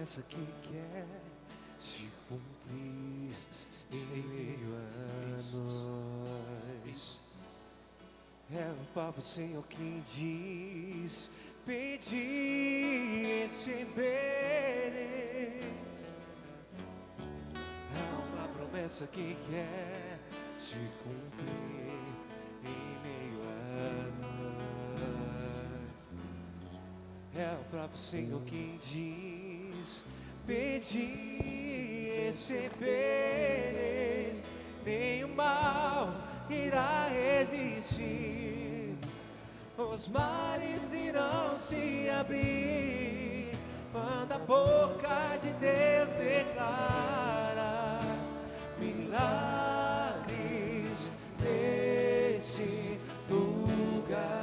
promessa que quer se cumprir em meio a nós. É o próprio Senhor quem diz: pedi e recebereis. É uma promessa que quer se cumprir em meio a nós. É o próprio Senhor quem diz: pedi e recebereis. Nenhum mal irá resistir, os mares irão se abrir quando a boca de Deus declara milagres nesse lugar.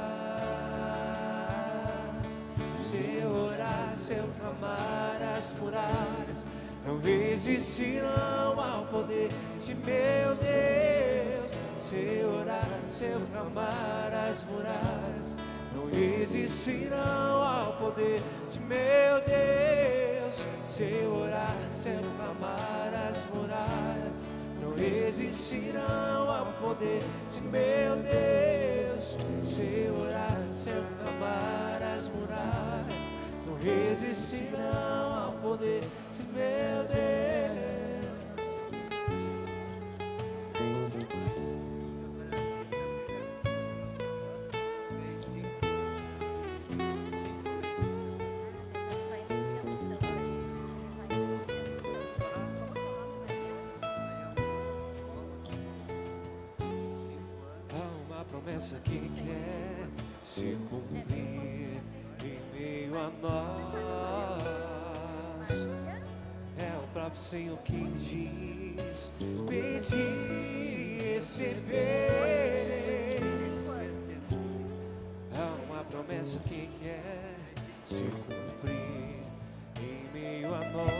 Se eu orar, se eu clamar, as muralhas não resistirão ao poder de meu Deus. Se eu orar, se eu clamar, as muralhas não resistirão ao poder de meu Deus. Se eu orar, se eu clamar, as muralhas não resistirão ao poder de meu Deus. Se eu orar, se eu clamar, as muralhas não resistirão ao poder de meu Deus. Promessa que quer se cumprir em meio a nós. É o próprio Senhor quem diz: pedi e recebereis. É uma promessa que quer se cumprir em meio a nós.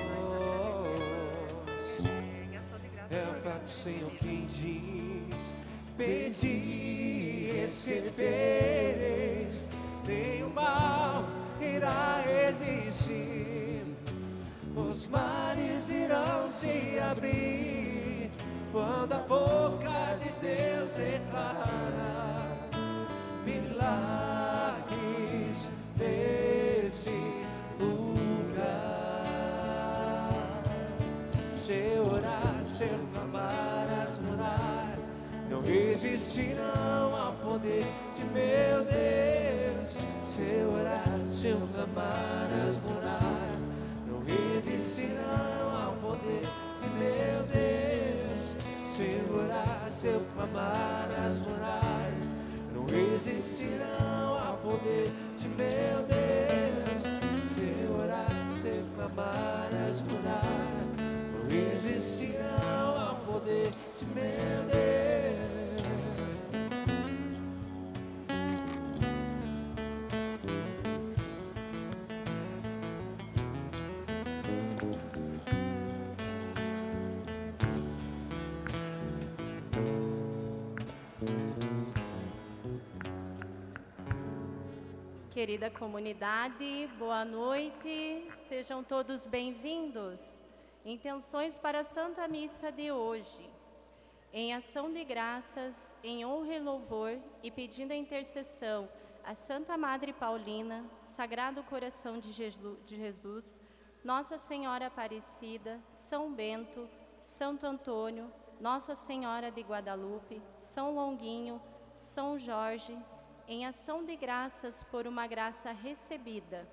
É o próprio Senhor quem diz: pedi e recebereis. Nenhum mal irá resistir, os mares irão se abrir quando a boca de Deus declara milagres nesse lugar. Se eu orar, se eu clamar, as muralhas não resistirão ao poder de meu Deus. Se eu orar, se eu clamar, as muralhas não resistirão ao poder de meu Deus. Se eu orar, se eu clamar, as muralhas não resistirão ao poder de meu Deus. Se eu orar, se eu clamar, as muralhas não resistirão ao poder de meu Deus. Querida comunidade, boa noite, sejam todos bem-vindos. Intenções para a Santa Missa de hoje. Em ação de graças, em honra e louvor e pedindo a intercessão a Santa Madre Paulina, Sagrado Coração de Jesus, Nossa Senhora Aparecida, São Bento, Santo Antônio, Nossa Senhora de Guadalupe, São Longuinho, São Jorge, em ação de graças por uma graça recebida,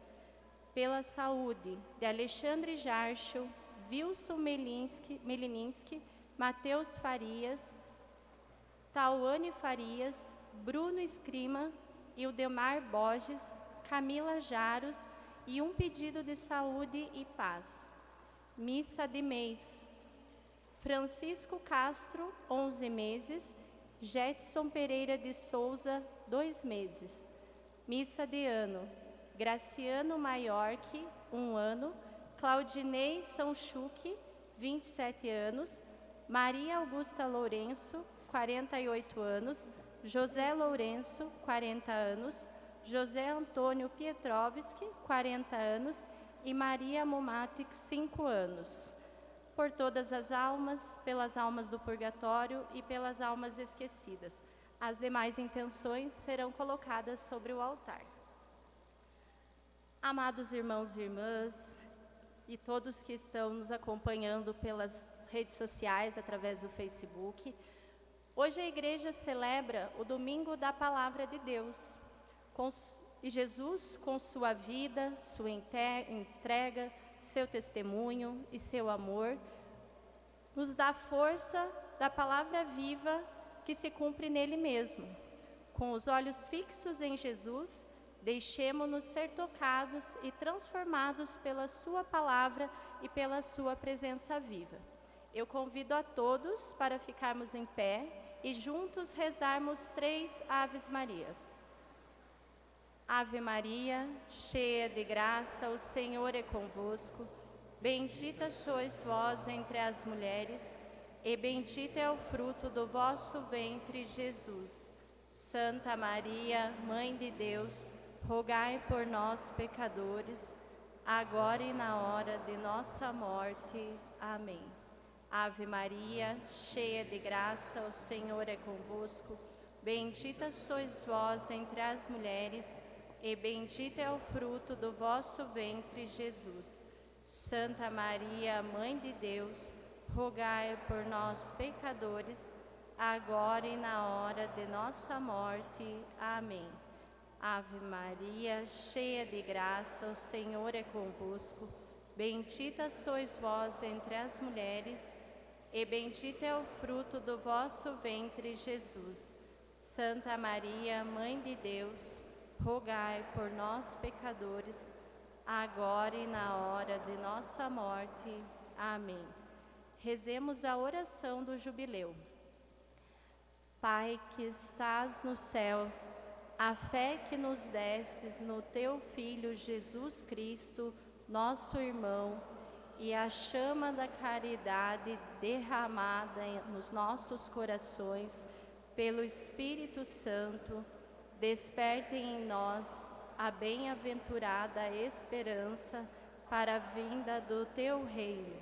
pela saúde de Alexandre Jarchel, Wilson Melininski, Mateus Farias, Tauane Farias, Bruno Escrima, Ildemar Borges, Camila Jaros e um pedido de saúde e paz. Missa de mês. Francisco Castro, 11 meses, Jetson Pereira de Souza, 2 meses. Missa de ano. Graciano Maiorque, 1 ano. Claudinei Sanchuk, 27 anos. Maria Augusta Lourenço, 48 anos. José Lourenço, 40 anos. José Antônio Pietrovski, 40 anos. e Maria Mumati, 5 anos. Por todas as almas, pelas almas do purgatório e pelas almas esquecidas. As demais intenções serão colocadas sobre o altar. Amados irmãos e irmãs, e todos que estão nos acompanhando pelas redes sociais, através do Facebook, hoje a igreja celebra o Domingo da Palavra de Deus. E Jesus, com sua vida, sua entrega, seu testemunho e seu amor, nos dá força da palavra viva que se cumpre nele mesmo. Com os olhos fixos em Jesus, deixemo-nos ser tocados e transformados pela sua palavra e pela sua presença viva. Eu convido a todos para ficarmos em pé e juntos rezarmos 3 Aves Maria. Ave Maria, cheia de graça, o Senhor é convosco. Bendita sois vós entre as mulheres, e bendito é o fruto do vosso ventre, Jesus. Santa Maria, Mãe de Deus, rogai por nós, pecadores, agora e na hora de nossa morte. Amém. Ave Maria, cheia de graça, o Senhor é convosco. Bendita sois vós entre as mulheres, e bendito é o fruto do vosso ventre, Jesus. Santa Maria, Mãe de Deus, rogai por nós, pecadores, agora e na hora de nossa morte. Amém. Ave Maria, cheia de graça, o Senhor é convosco. Bendita sois vós entre as mulheres, e bendito é o fruto do vosso ventre, Jesus. Santa Maria, Mãe de Deus, rogai por nós, pecadores, agora e na hora de nossa morte. Amém. Rezemos a oração do jubileu. Pai que estás nos céus, a fé que nos destes no teu Filho Jesus Cristo, nosso irmão, e a chama da caridade derramada nos nossos corações pelo Espírito Santo, despertem em nós a bem-aventurada esperança para a vinda do teu reino.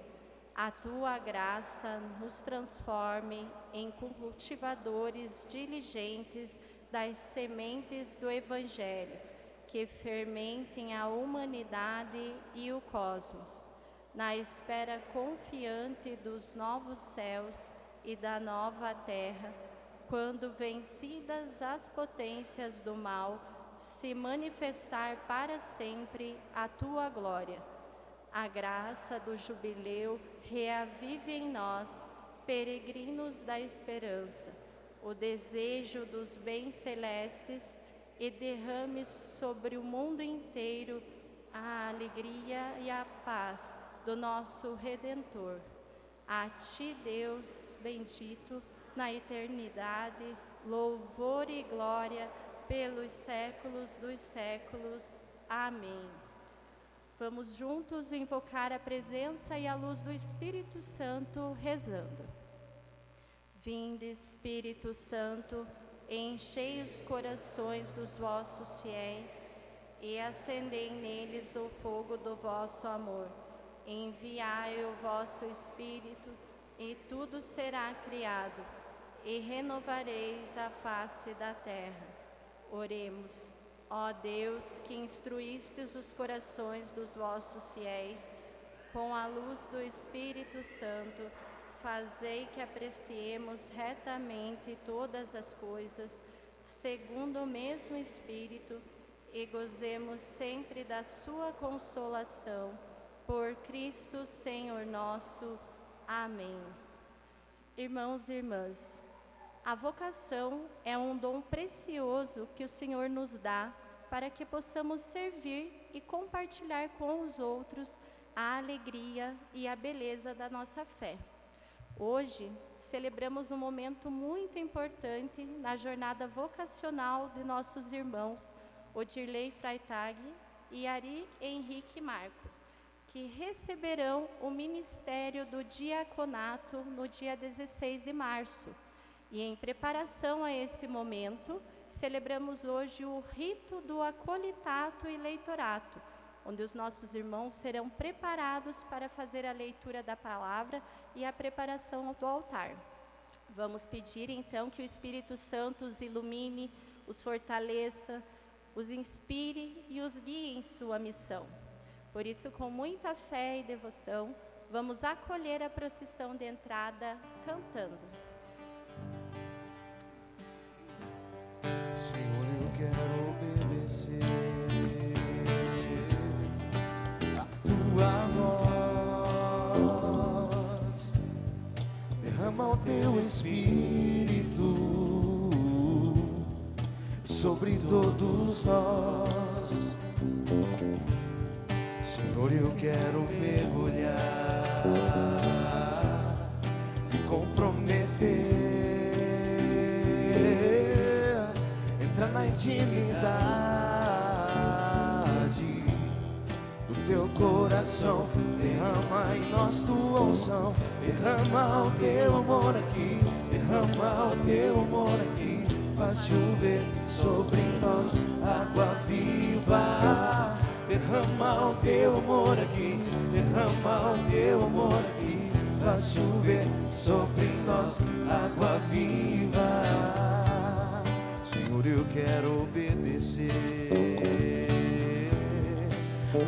A tua graça nos transforme em cultivadores diligentes das sementes do Evangelho, que fermentem a humanidade e o cosmos, na espera confiante dos novos céus e da nova terra, quando vencidas as potências do mal, se manifestar para sempre a tua glória. A graça do jubileu reavive em nós, peregrinos da esperança, o desejo dos bens celestes e derrame sobre o mundo inteiro a alegria e a paz do nosso Redentor. A ti, Deus bendito, na eternidade, louvor e glória pelos séculos dos séculos. Amém. Vamos juntos invocar a presença e a luz do Espírito Santo, rezando. Vinde, Espírito Santo, enchei os corações dos vossos fiéis e acendei neles o fogo do vosso amor. Enviai o vosso Espírito, e tudo será criado, e renovareis a face da terra. Oremos. Ó Deus, que instruístes os corações dos vossos fiéis, com a luz do Espírito Santo, fazei que apreciemos retamente todas as coisas, segundo o mesmo Espírito, e gozemos sempre da sua consolação. Por Cristo Senhor nosso. Amém. Irmãos e irmãs, a vocação é um dom precioso que o Senhor nos dá para que possamos servir e compartilhar com os outros a alegria e a beleza da nossa fé. Hoje, celebramos um momento muito importante na jornada vocacional de nossos irmãos Odirley Freitag e Ari Henrique Marco, que receberão o ministério do diaconato no dia 16 de março. E em preparação a este momento, celebramos hoje o rito do acolitato e leitorato, onde os nossos irmãos serão preparados para fazer a leitura da palavra e a preparação do altar. Vamos pedir então que o Espírito Santo os ilumine, os fortaleça, os inspire e os guie em sua missão. Por isso, com muita fé e devoção, vamos acolher a procissão de entrada cantando. Senhor, eu quero obedecer a tua voz. Derrama o teu Espírito sobre todos nós. Senhor, eu quero mergulhar, me comprometer, entrar na intimidade do teu coração. Derrama em nós tua unção, derrama o teu amor aqui, derrama o teu amor aqui. Faz chover sobre nós água viva. Derrama o teu amor aqui, derrama o teu amor aqui. Faz chover sobre nós água viva. Senhor, eu quero obedecer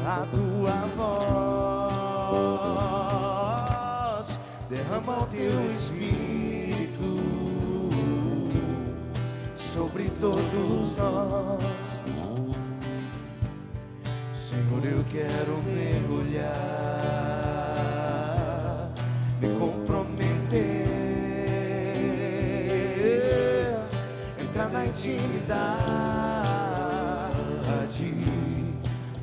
a tua voz. Derrama o teu Espírito sobre todos nós. Senhor, eu quero mergulhar, me comprometer, entrar na intimidade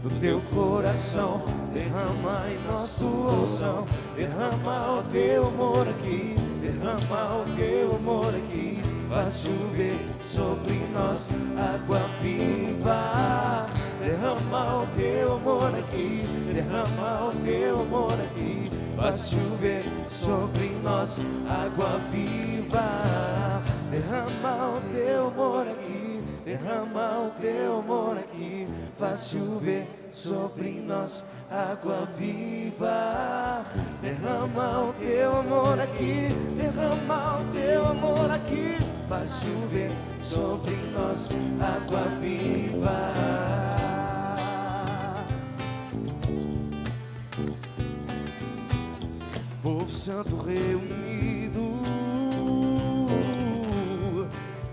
do teu coração. Derrama em nós tua unção, derrama o teu amor aqui, derrama o teu amor aqui. Faz chover sobre nós água viva. Derrama o teu amor aqui, derrama o teu amor aqui. Faz chover sobre nós água viva. Derrama o teu amor aqui, derrama o teu amor aqui. Faz chover sobre nós água viva. Derrama o teu amor aqui, derrama o teu amor aqui. Faz chover sobre nós água viva. Povo santo reunido,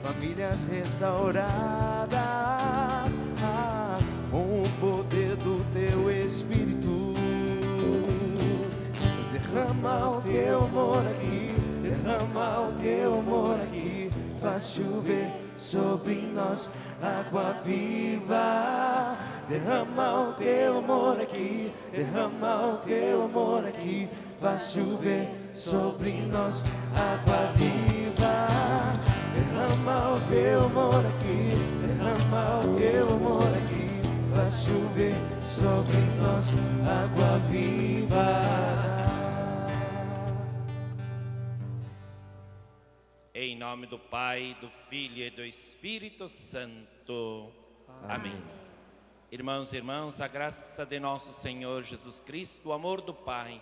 famílias restauradas, com o poder do teu Espírito. Derrama o teu amor aqui, derrama o teu amor aqui. Faz chover sobre nós água viva. Derrama o teu amor aqui, derrama o teu amor aqui. Faz chover sobre nós água viva. Derrama o teu amor aqui, derrama o teu amor aqui. Faz chover sobre nós água viva. Em nome do Pai, do Filho e do Espírito Santo. Amém. Irmãos e irmãs, a graça de nosso Senhor Jesus Cristo, o amor do Pai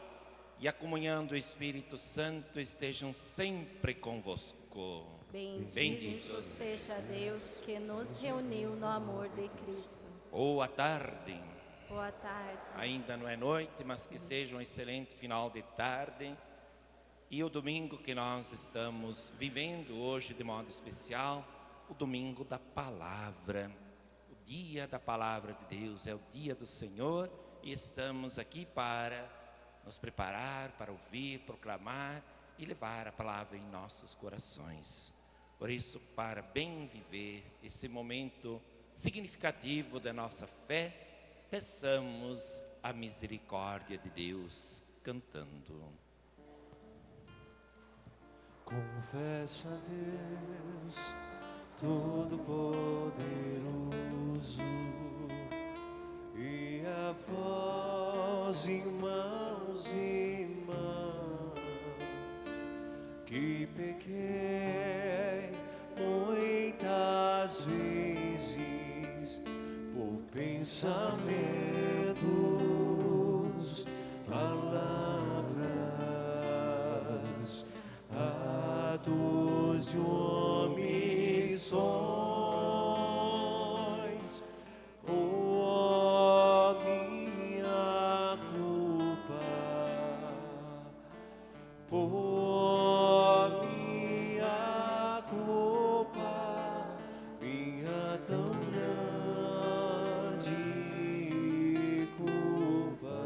e a comunhão do Espírito Santo estejam sempre convosco. Bendito seja Deus que nos reuniu no amor de Cristo. Boa tarde. Boa tarde. Ainda não é noite, mas que seja um excelente final de tarde. E o domingo que nós estamos vivendo hoje de modo especial, o domingo da palavra. O dia da palavra de Deus, é o dia do Senhor e estamos aqui para nos preparar, para ouvir, proclamar e levar a palavra em nossos corações. Por isso, para bem viver esse momento significativo da nossa fé, peçamos a misericórdia de Deus cantando. Confesso a Deus Todo-Poderoso e a vós, irmãos e irmãs, que pequei muitas vezes por pensamento tus palavras, atos e omissões, oh, minha culpa, oh, minha culpa, minha tão grande culpa,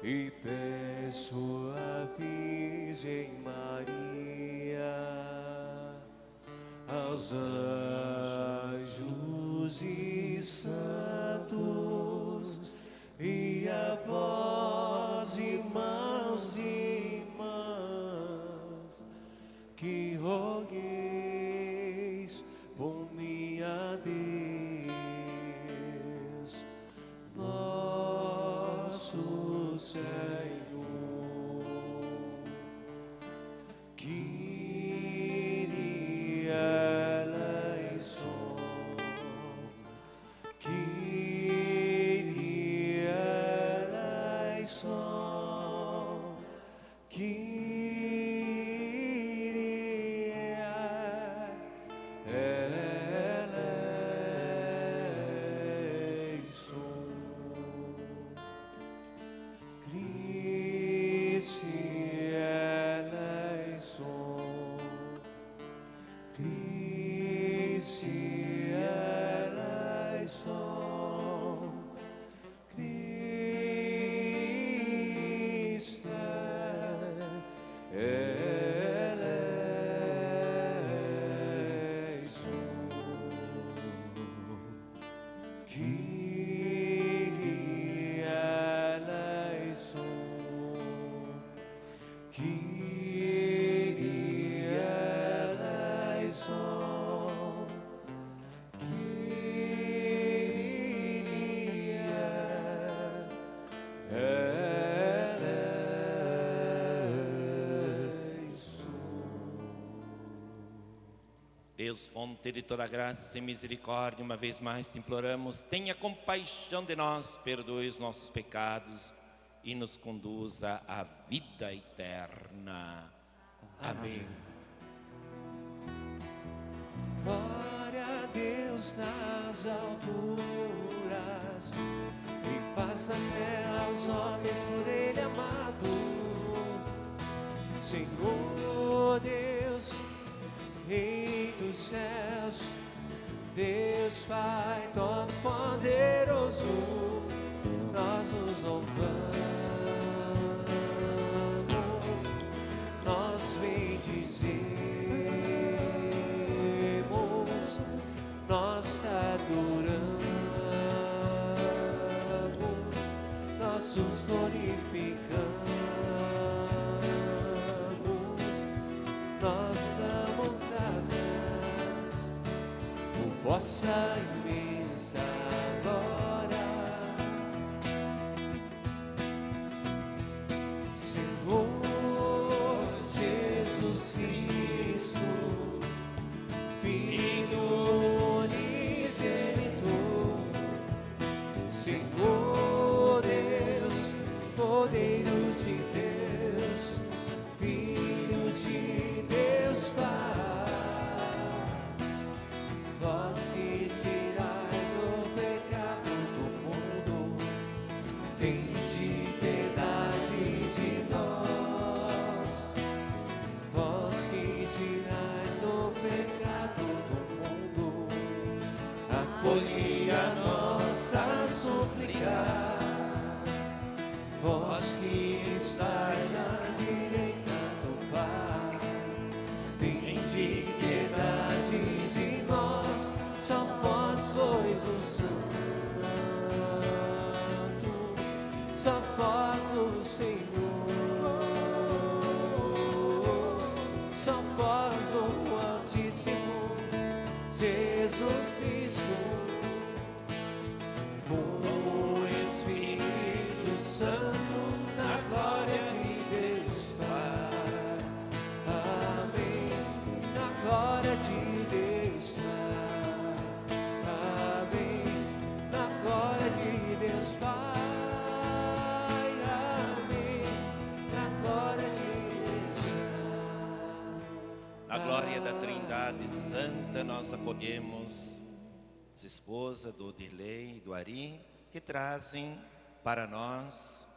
e peço à Virgem Maria, aos anjos e santos, e a vós, irmãos e irmãs, que rogueis por mim a Deus, nosso Senhor. Kyrie eleison, Kyrie eleison, Kyrie eleison, Christi eleison, Christi eleison, Christe eleison, Kyrie eleison, Kyrie eleison, Kyrie eleison. Deus, fonte de toda graça e misericórdia, uma vez mais te imploramos, tenha compaixão de nós, perdoe os nossos pecados e nos conduza à vida eterna. Amém. Glória a Deus nas alturas, e paz na terra aos homens por Ele amado. Senhor Deus, Rei dos céus, Deus Pai Todo-Poderoso, nós nos louvamos, nós bendizemos, nós adoramos, nós os glorificamos, nós damos graças por vossa imensa glória. Senhor Jesus Cristo, Filho unigênito, Senhor Deus, Cordeiro de Deus, Filho de Deus Pai, vós que tirais o pecado do mundo, tende piedade de nós. Vós que tirais o pecado do mundo, acolhei a nossa súplica. Vós que estais à direita do Pai, tende piedade de nós. Só vós sois o Santo, só vós o Senhor, só vós o Altíssimo, Jesus Cristo, o Espírito Santo, na glória Trindade Santa, nós acolhemos as esposas do Dirley e do Ari, que trazem para nós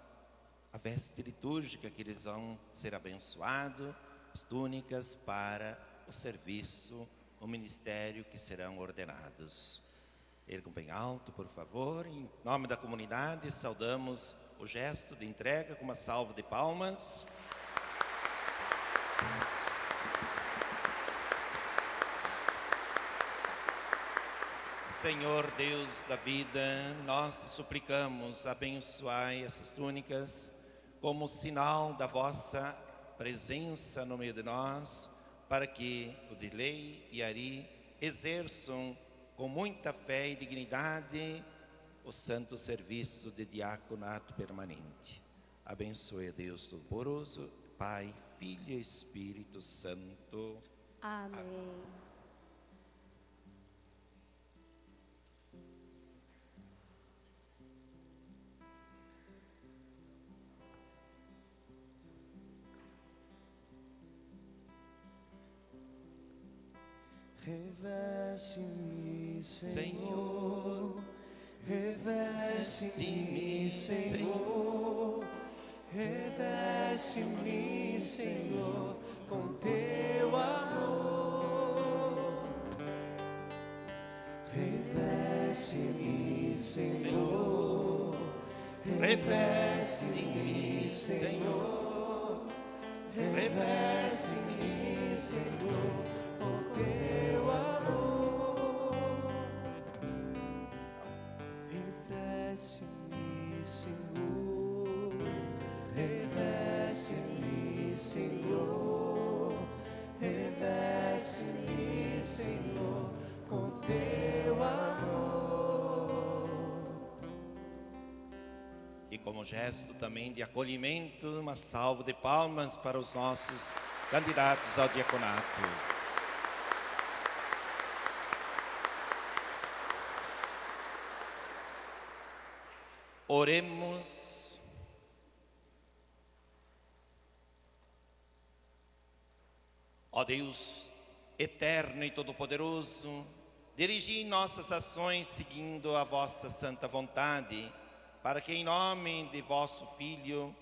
a veste litúrgica, que eles vão ser abençoados, as túnicas para o serviço, o ministério que serão ordenados. Ergam bem alto, por favor. Em nome da comunidade, saudamos o gesto de entrega com uma salva de palmas. Senhor Deus da vida, nós te suplicamos, abençoai essas túnicas como sinal da vossa presença no meio de nós, para que o Dirley e Ari exerçam com muita fé e dignidade o santo serviço de diaconato permanente. Abençoe a Deus Todo-Poderoso, Pai, Filho e Espírito Santo. Amém. Reveste-me, Senhor, reveste-me, Senhor, reveste-me, Senhor, com teu amor. Reveste-me, Senhor, reveste-me, Senhor, reveste-me, Senhor, com teu amor. Reveste-me, Senhor, reveste-me, Senhor, reveste-me, Senhor, com teu amor. E como gesto também de acolhimento, uma salva de palmas para os nossos candidatos ao diaconato. Oremos. Ó Deus eterno e todo-poderoso, dirigi nossas ações seguindo a vossa santa vontade, para que em nome de vosso Filho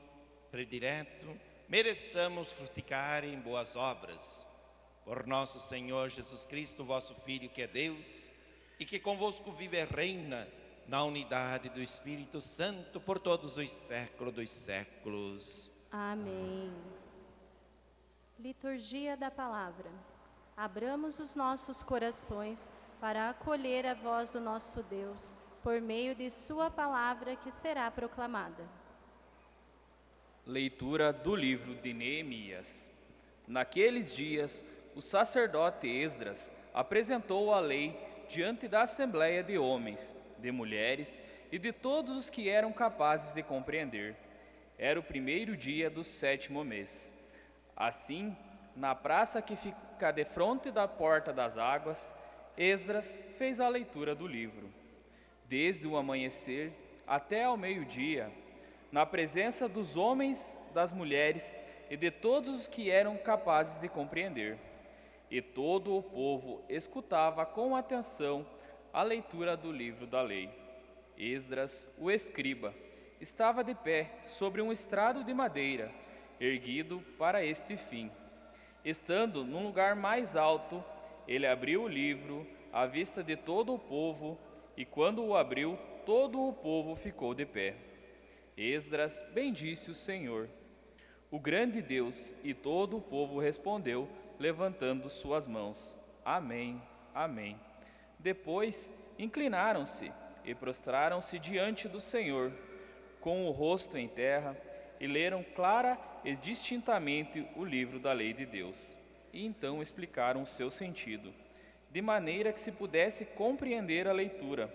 predileto mereçamos frutificar em boas obras. Por nosso Senhor Jesus Cristo, vosso Filho, que é Deus, e que convosco vive e reina na unidade do Espírito Santo por todos os séculos dos séculos. Amém. Liturgia da Palavra. Abramos os nossos corações para acolher a voz do nosso Deus, por meio de sua palavra que será proclamada. Leitura do livro de Neemias. Naqueles dias, o sacerdote Esdras apresentou a lei diante da assembleia de homens, de mulheres e de todos os que eram capazes de compreender. Era o primeiro dia do 7º mês. Assim, na praça que fica defronte da porta das águas, Esdras fez a leitura do livro. Desde o amanhecer até ao meio-dia, na presença dos homens, das mulheres e de todos os que eram capazes de compreender. E todo o povo escutava com atenção a leitura do livro da lei. Esdras, o escriba, estava de pé sobre um estrado de madeira, erguido para este fim. Estando num lugar mais alto, ele abriu o livro à vista de todo o povo, e quando o abriu, todo o povo ficou de pé. Esdras bendisse o Senhor, o grande Deus, e todo o povo respondeu, levantando suas mãos. Amém, amém. Depois inclinaram-se e prostraram-se diante do Senhor, com o rosto em terra, e leram clara e distintamente o livro da lei de Deus. E então explicaram o seu sentido, de maneira que se pudesse compreender a leitura.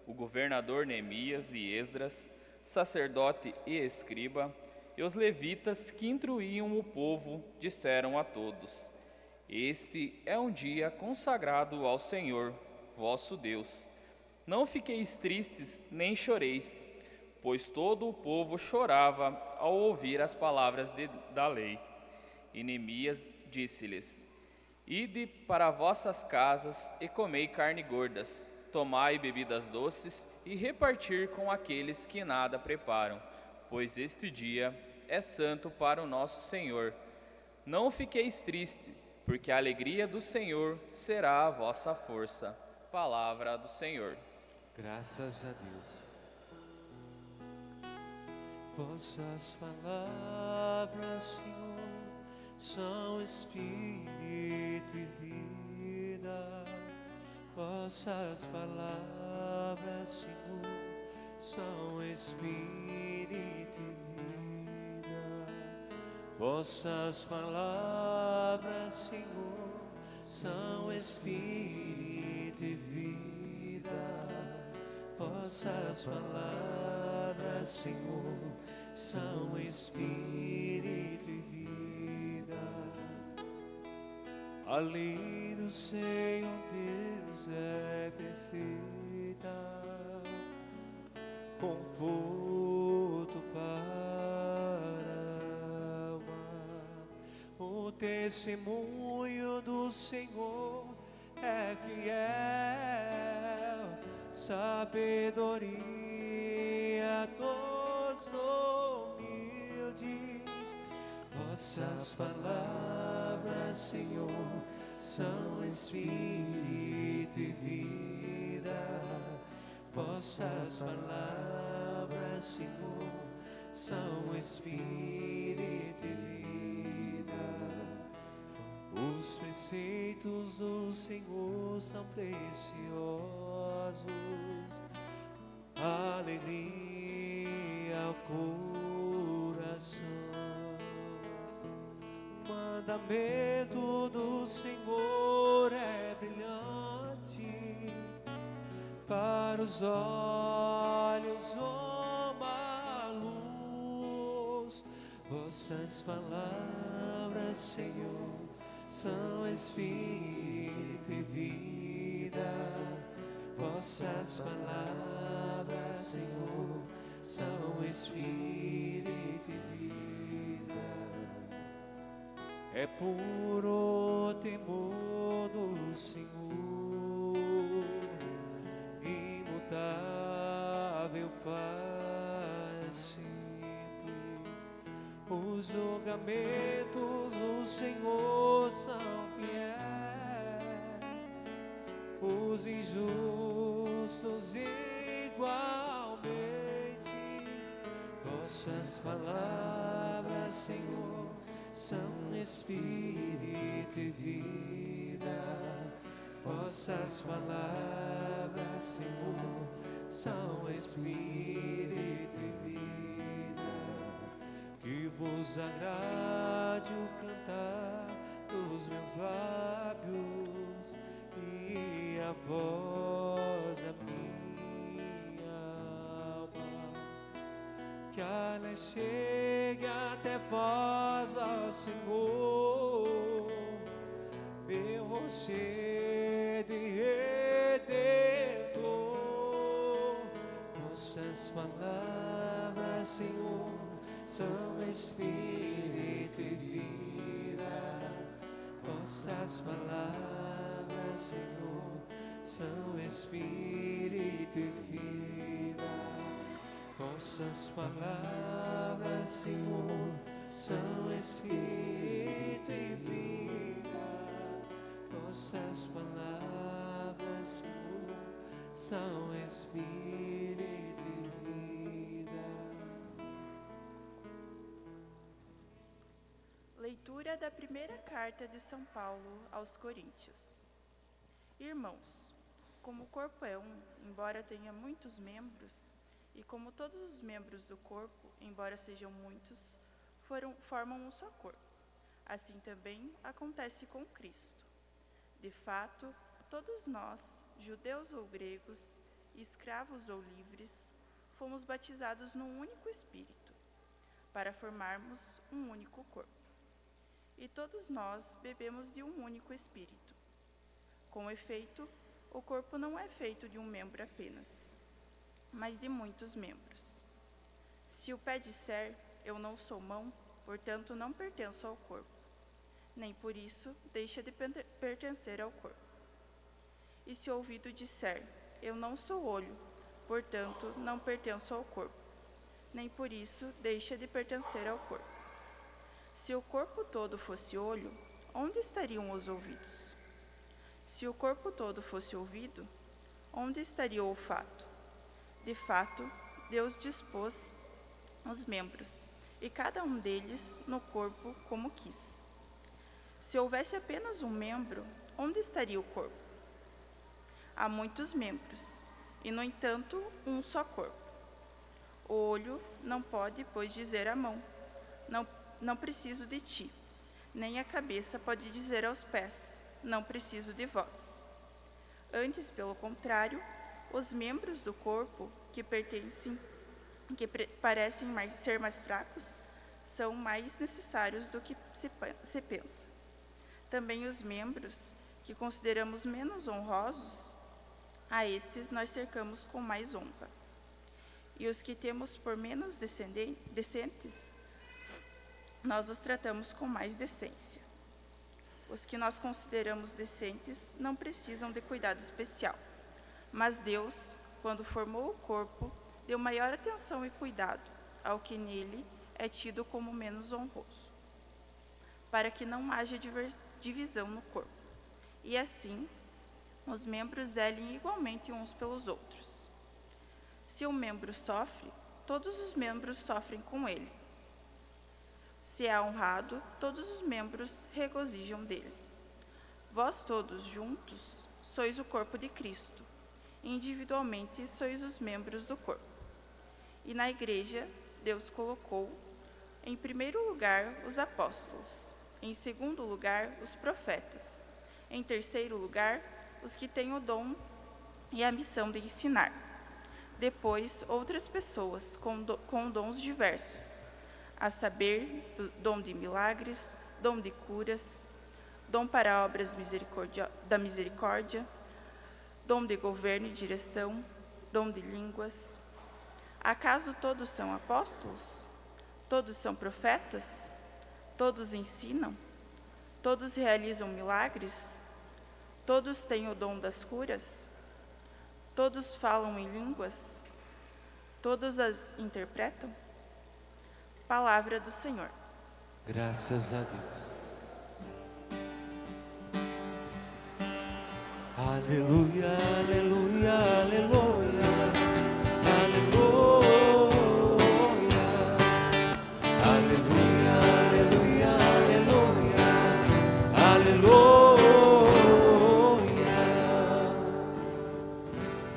O governador Neemias e Esdras, sacerdote e escriba, e os levitas que instruíam o povo, disseram a todos: Este é um dia consagrado ao Senhor, vosso Deus. Não fiqueis tristes, nem choreis, pois todo o povo chorava ao ouvir as palavras da lei. E Neemias disse-lhes: Ide para vossas casas e comei carne gordas, tomai bebidas doces e repartir com aqueles que nada preparam, pois este dia é santo para o nosso Senhor. Não fiqueis tristes, porque a alegria do Senhor será a vossa força. Palavra do Senhor. Graças a Deus. Vossas palavras, Senhor, são espírito e vida. Vossas palavras, Senhor, são espírito e vida. Vossas palavras, Senhor, são espírito e vida. Vossas palavras, Senhor, são espírito e vida. A lei do Senhor Deus é perfeita, conforto para a alma. O testemunho do Senhor é fiel, sabedoria dos humildes. Vossas palavras, Senhor, são espírito e vida. Vossas palavras, Senhor, são espírito e vida. Os preceitos do Senhor são preciosos, alegria ao coração. O mandamento do Senhor é brilhante, para os olhos uma luz. Vossas palavras, Senhor, são espírito e vida. Vossas palavras, Senhor, são espírito e vida. É puro temor do Senhor, imutável para sempre. Os julgamentos do Senhor são fiéis, os injustos igualmente. Vossas palavras, Senhor, são espírito e vida. Vossas palavras, Senhor, são espírito e vida. Que vos agrade o cantar dos meus lábios e a voz da minha alma. Que a lei chegue até vós, ó Senhor, meu rochedo e redentor. Vossas palavras, Senhor, são espírito e vida. Vossas palavras, Senhor, são espírito e vida. Vossas palavras, Senhor, são espírito e vida. Vossas palavras, Senhor, são espírito e vida. Leitura da primeira carta de São Paulo aos Coríntios. Irmãos, como o corpo é um, embora tenha muitos membros, e como todos os membros do corpo, embora sejam muitos, formam um só corpo, assim também acontece com Cristo. De fato, todos nós, judeus ou gregos, escravos ou livres, fomos batizados num único Espírito, para formarmos um único corpo. E todos nós bebemos de um único Espírito. Com efeito, o corpo não é feito de um membro apenas, mas de muitos membros. Se o pé disser, eu não sou mão, portanto não pertenço ao corpo, nem por isso deixa de pertencer ao corpo. E se o ouvido disser, eu não sou olho, portanto não pertenço ao corpo, nem por isso deixa de pertencer ao corpo. Se o corpo todo fosse olho, onde estariam os ouvidos? Se o corpo todo fosse ouvido, onde estaria o olfato? De fato, Deus dispôs os membros, e cada um deles no corpo como quis. Se houvesse apenas um membro, onde estaria o corpo? Há muitos membros, e no entanto um só corpo. O olho não pode, pois, dizer à mão, não preciso de ti, nem a cabeça pode dizer aos pés, não preciso de vós. Antes, pelo contrário, os membros do corpo que parecem ser mais fracos, são mais necessários do que se pensa. Também os membros que consideramos menos honrosos, a estes nós cercamos com mais honra. E os que temos por menos decentes, nós os tratamos com mais decência. Os que nós consideramos decentes não precisam de cuidado especial, mas Deus, quando formou o corpo, deu maior atenção e cuidado ao que nele é tido como menos honroso, para que não haja divisão no corpo, e assim os membros zelem igualmente uns pelos outros. Se um membro sofre, todos os membros sofrem com ele. Se é honrado, todos os membros regozijam dele. Vós todos juntos sois o corpo de Cristo, e individualmente sois os membros do corpo. E na igreja, Deus colocou, em primeiro lugar, os apóstolos, em segundo lugar, os profetas, em terceiro lugar, os que têm o dom e a missão de ensinar. Depois, outras pessoas com dons diversos, a saber, dom de milagres, dom de curas, dom para obras da misericórdia, dom de governo e direção, dom de línguas. Acaso todos são apóstolos? Todos são profetas? Todos ensinam? Todos realizam milagres? Todos têm o dom das curas? Todos falam em línguas? Todos as interpretam? Palavra do Senhor. Graças a Deus. Aleluia, aleluia, aleluia, aleluia, aleluia, aleluia, aleluia.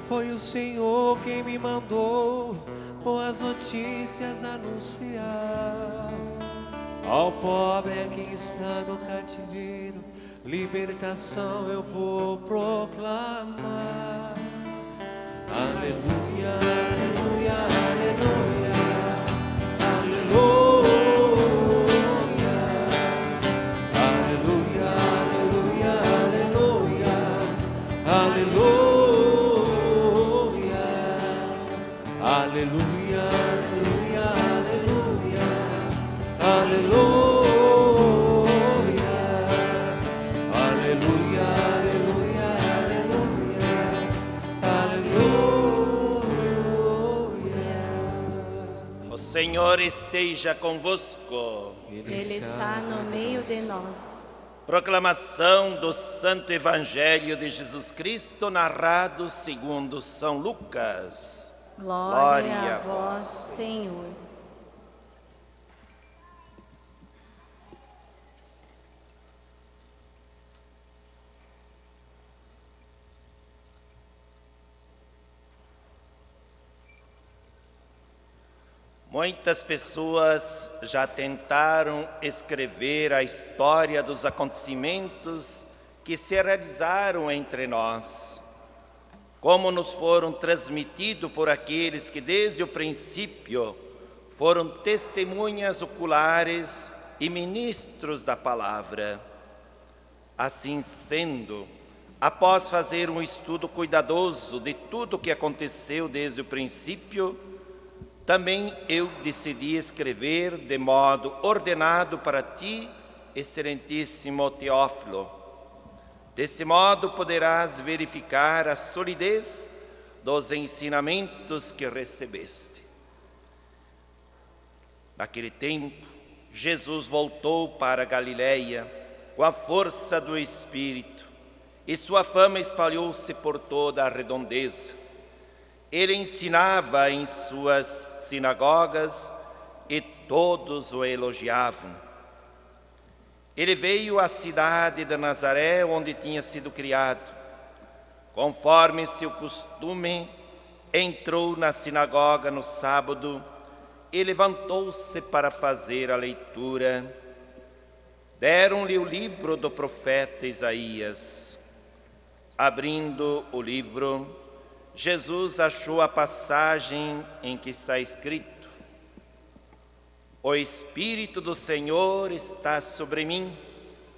Foi o Senhor quem me mandou boas notícias anunciar ao pobre que está no cativeiro, libertação eu vou proclamar. Aleluia, aleluia, aleluia, aleluia, aleluia, aleluia, aleluia, aleluia, aleluia. O Senhor esteja convosco. Ele está no meio de nós. Proclamação do Santo Evangelho de Jesus Cristo, narrado segundo São Lucas. Glória a vós, Senhor. Muitas pessoas já tentaram escrever a história dos acontecimentos que se realizaram entre nós, como nos foram transmitidos por aqueles que desde o princípio foram testemunhas oculares e ministros da palavra. Assim sendo, após fazer um estudo cuidadoso de tudo o que aconteceu desde o princípio, também eu decidi escrever de modo ordenado para ti excelentíssimo Teófilo. Desse modo poderás verificar a solidez dos ensinamentos que recebeste. Naquele tempo, Jesus voltou para a Galiléia com a força do Espírito, e sua fama espalhou-se por toda a redondeza. Ele ensinava em suas sinagogas e todos o elogiavam. Ele veio à cidade de Nazaré, onde tinha sido criado. Conforme seu costume, entrou na sinagoga no sábado e levantou-se para fazer a leitura. Deram-lhe o livro do profeta Isaías. Abrindo o livro, Jesus achou a passagem em que está escrito: O Espírito do Senhor está sobre mim,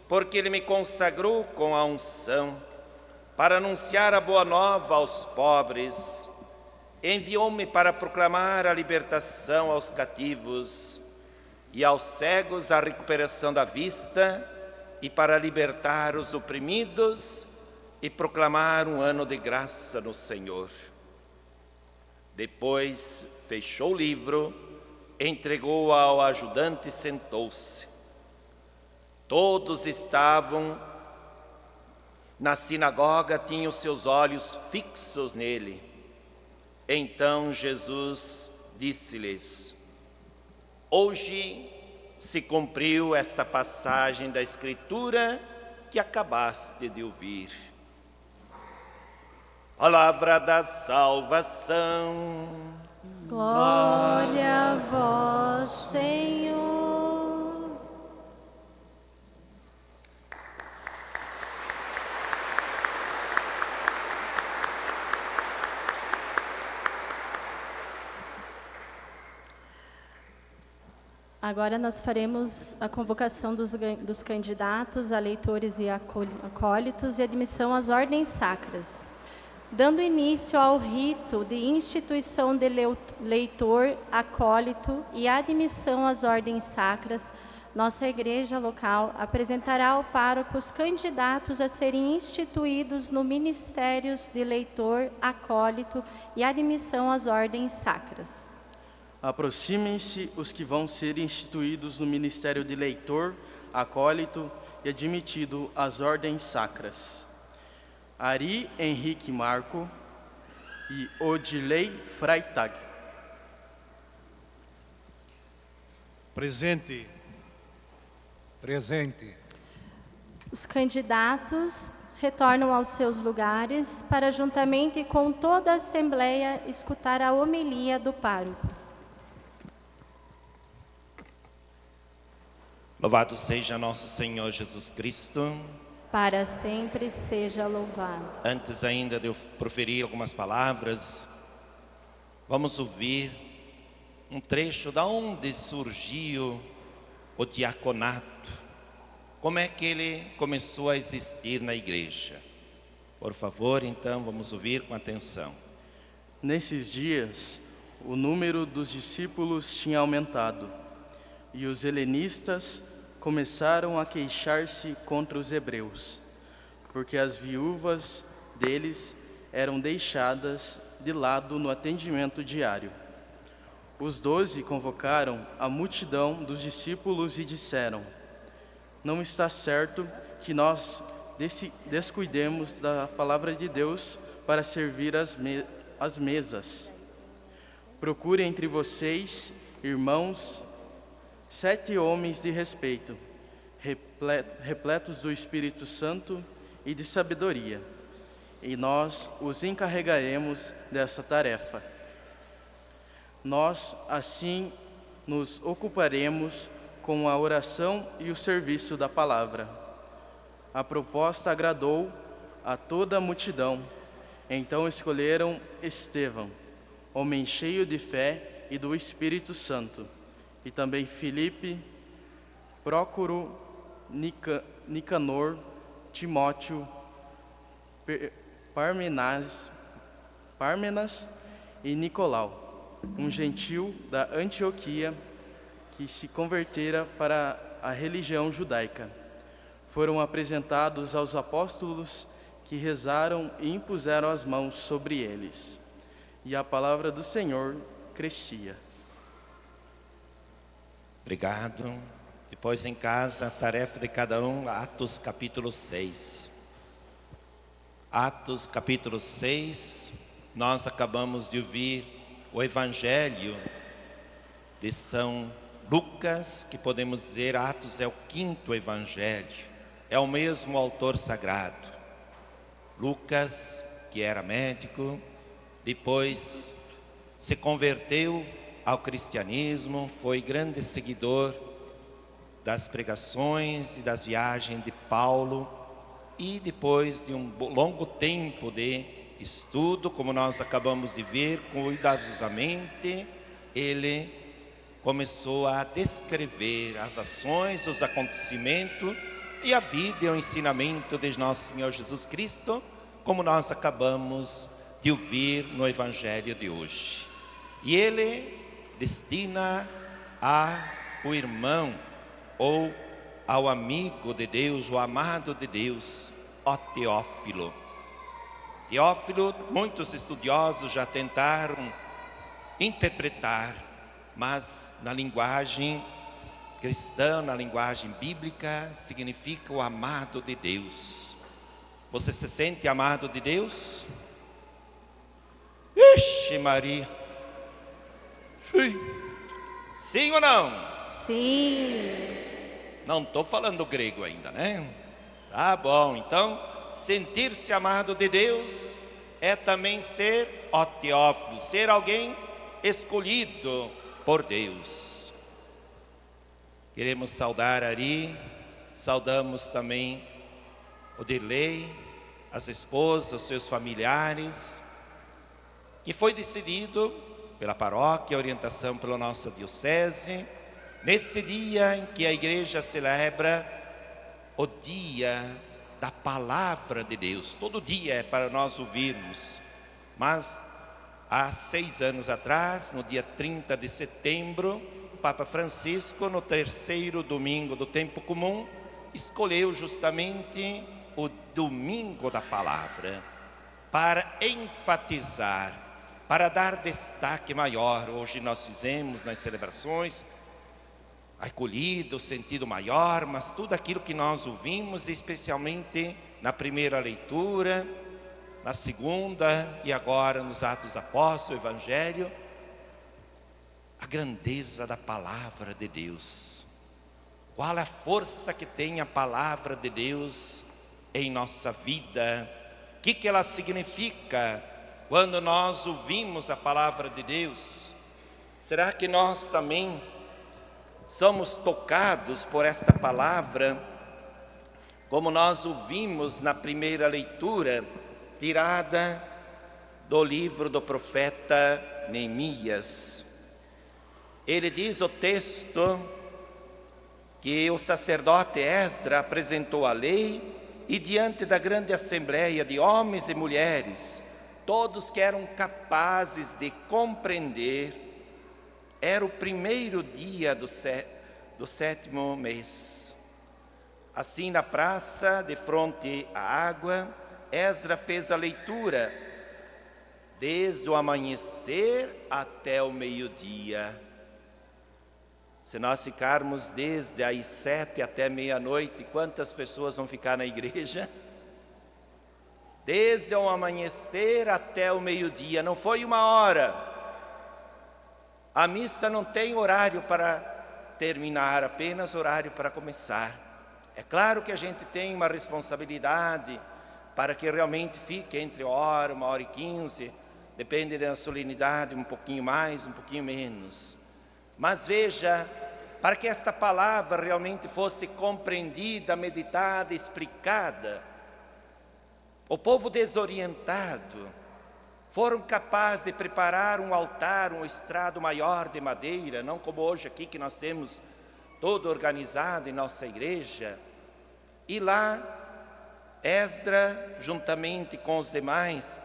porque Ele me consagrou com a unção para anunciar a boa nova aos pobres. Enviou-me para proclamar a libertação aos cativos e aos cegos a recuperação da vista, e para libertar os oprimidos e proclamar um ano de graça no Senhor. Depois fechou o livro, entregou ao ajudante e sentou-se. Todos estavam na sinagoga, tinham seus olhos fixos nele. Então Jesus disse-lhes: Hoje se cumpriu esta passagem da Escritura que acabaste de ouvir. Palavra da salvação. Glória a vós, Senhor. Agora nós faremos a convocação dos candidatos a leitores e acólitos e admissão às ordens sacras. Dando início ao rito de instituição de leitor, acólito e admissão às ordens sacras, nossa igreja local apresentará ao pároco os candidatos a serem instituídos no ministérios de leitor, acólito e admissão às ordens sacras. Aproximem-se os que vão ser instituídos no ministério de leitor, acólito e admitido às ordens sacras. Ari Henrique Marco e Odilei Freitag. Presente. Presente. Os candidatos retornam aos seus lugares para, juntamente com toda a Assembleia, escutar a homilia do pároco. Louvado seja nosso Senhor Jesus Cristo. Para sempre seja louvado. Antes ainda de eu proferir algumas palavras, vamos ouvir um trecho de onde surgiu o diaconato. Como é que ele começou a existir na igreja? Por favor, então, vamos ouvir com atenção. Nesses dias, o número dos discípulos tinha aumentado, e os helenistas começaram a queixar-se contra os hebreus, porque as viúvas deles eram deixadas de lado no atendimento diário. Os 12 convocaram a multidão dos discípulos e disseram: Não está certo que nós descuidemos da palavra de Deus para servir as mesas. Procure entre vocês, irmãos, 7 homens de respeito, repletos do Espírito Santo e de sabedoria, e nós os encarregaremos dessa tarefa. Nós, assim, nos ocuparemos com a oração e o serviço da palavra. A proposta agradou a toda a multidão. Então escolheram Estevão, homem cheio de fé e do Espírito Santo, e também Filipe, Prócoro, Nicanor, Timóteo, Parmenas e Nicolau, um gentil da Antioquia que se convertera para a religião judaica. Foram apresentados aos apóstolos, que rezaram e impuseram as mãos sobre eles. E a palavra do Senhor crescia. Obrigado. Depois em casa, a tarefa de cada um, Atos capítulo 6. Atos capítulo 6, nós acabamos de ouvir o Evangelho de São Lucas, que podemos dizer, Atos é o 5º Evangelho, é o mesmo autor sagrado. Lucas, que era médico, depois se converteu ao cristianismo, foi grande seguidor das pregações e das viagens de Paulo, e depois de um longo tempo de estudo, como nós acabamos de ver, cuidadosamente, ele começou a descrever as ações, os acontecimentos e a vida e o ensinamento de nosso Senhor Jesus Cristo, como nós acabamos de ouvir no Evangelho de hoje. E ele destina ao irmão ou ao amigo de Deus, o amado de Deus, ó Teófilo. Teófilo, muitos estudiosos já tentaram interpretar, mas na linguagem cristã, na linguagem bíblica, significa o amado de Deus. Você se sente amado de Deus? Ixi, Maria! Sim ou não? Sim. Não estou falando grego ainda, né? Tá bom, então, sentir-se amado de Deus é também ser, ó Teófilo, ser alguém escolhido por Deus. Queremos saudar Ari, saudamos também o Dirley, as esposas, seus familiares, que foi decidido pela paróquia, orientação pela nossa diocese, neste dia em que a igreja celebra o dia da palavra de Deus. Todo dia é para nós ouvirmos, mas há 6 anos atrás, no dia 30 de setembro, o Papa Francisco, no 3º domingo do tempo comum, escolheu justamente o domingo da palavra para enfatizar, para dar destaque maior. Hoje nós fizemos nas celebrações acolhida, o sentido maior, mas tudo aquilo que nós ouvimos, especialmente na primeira leitura, na segunda e agora nos Atos Apóstolos, o Evangelho, a grandeza da palavra de Deus. Qual é a força que tem a palavra de Deus em nossa vida? O que ela significa quando nós ouvimos a palavra de Deus? Será que nós também somos tocados por esta palavra, como nós ouvimos na primeira leitura, tirada do livro do profeta Neemias? Ele diz o texto que o sacerdote Esdras apresentou a lei, e diante da grande assembleia de homens e mulheres, todos que eram capazes de compreender, era o primeiro dia do 7º mês. Assim, na praça, de fronte à água, Esdras fez a leitura, desde o amanhecer até o meio-dia. Se nós ficarmos desde as 7 até meia-noite, quantas pessoas vão ficar na igreja? Desde o amanhecer até o meio-dia, não foi 1 hora. A missa não tem horário para terminar, apenas horário para começar. É claro que a gente tem uma responsabilidade para que realmente fique entre 1h e 1h15, depende da solenidade, um pouquinho mais, um pouquinho menos. Mas veja, para que esta palavra realmente fosse compreendida, meditada, explicada, o povo desorientado foram capazes de preparar um altar, um estrado maior de madeira, não como hoje aqui que nós temos todo organizado em nossa igreja. E lá, Esdras, juntamente com os demais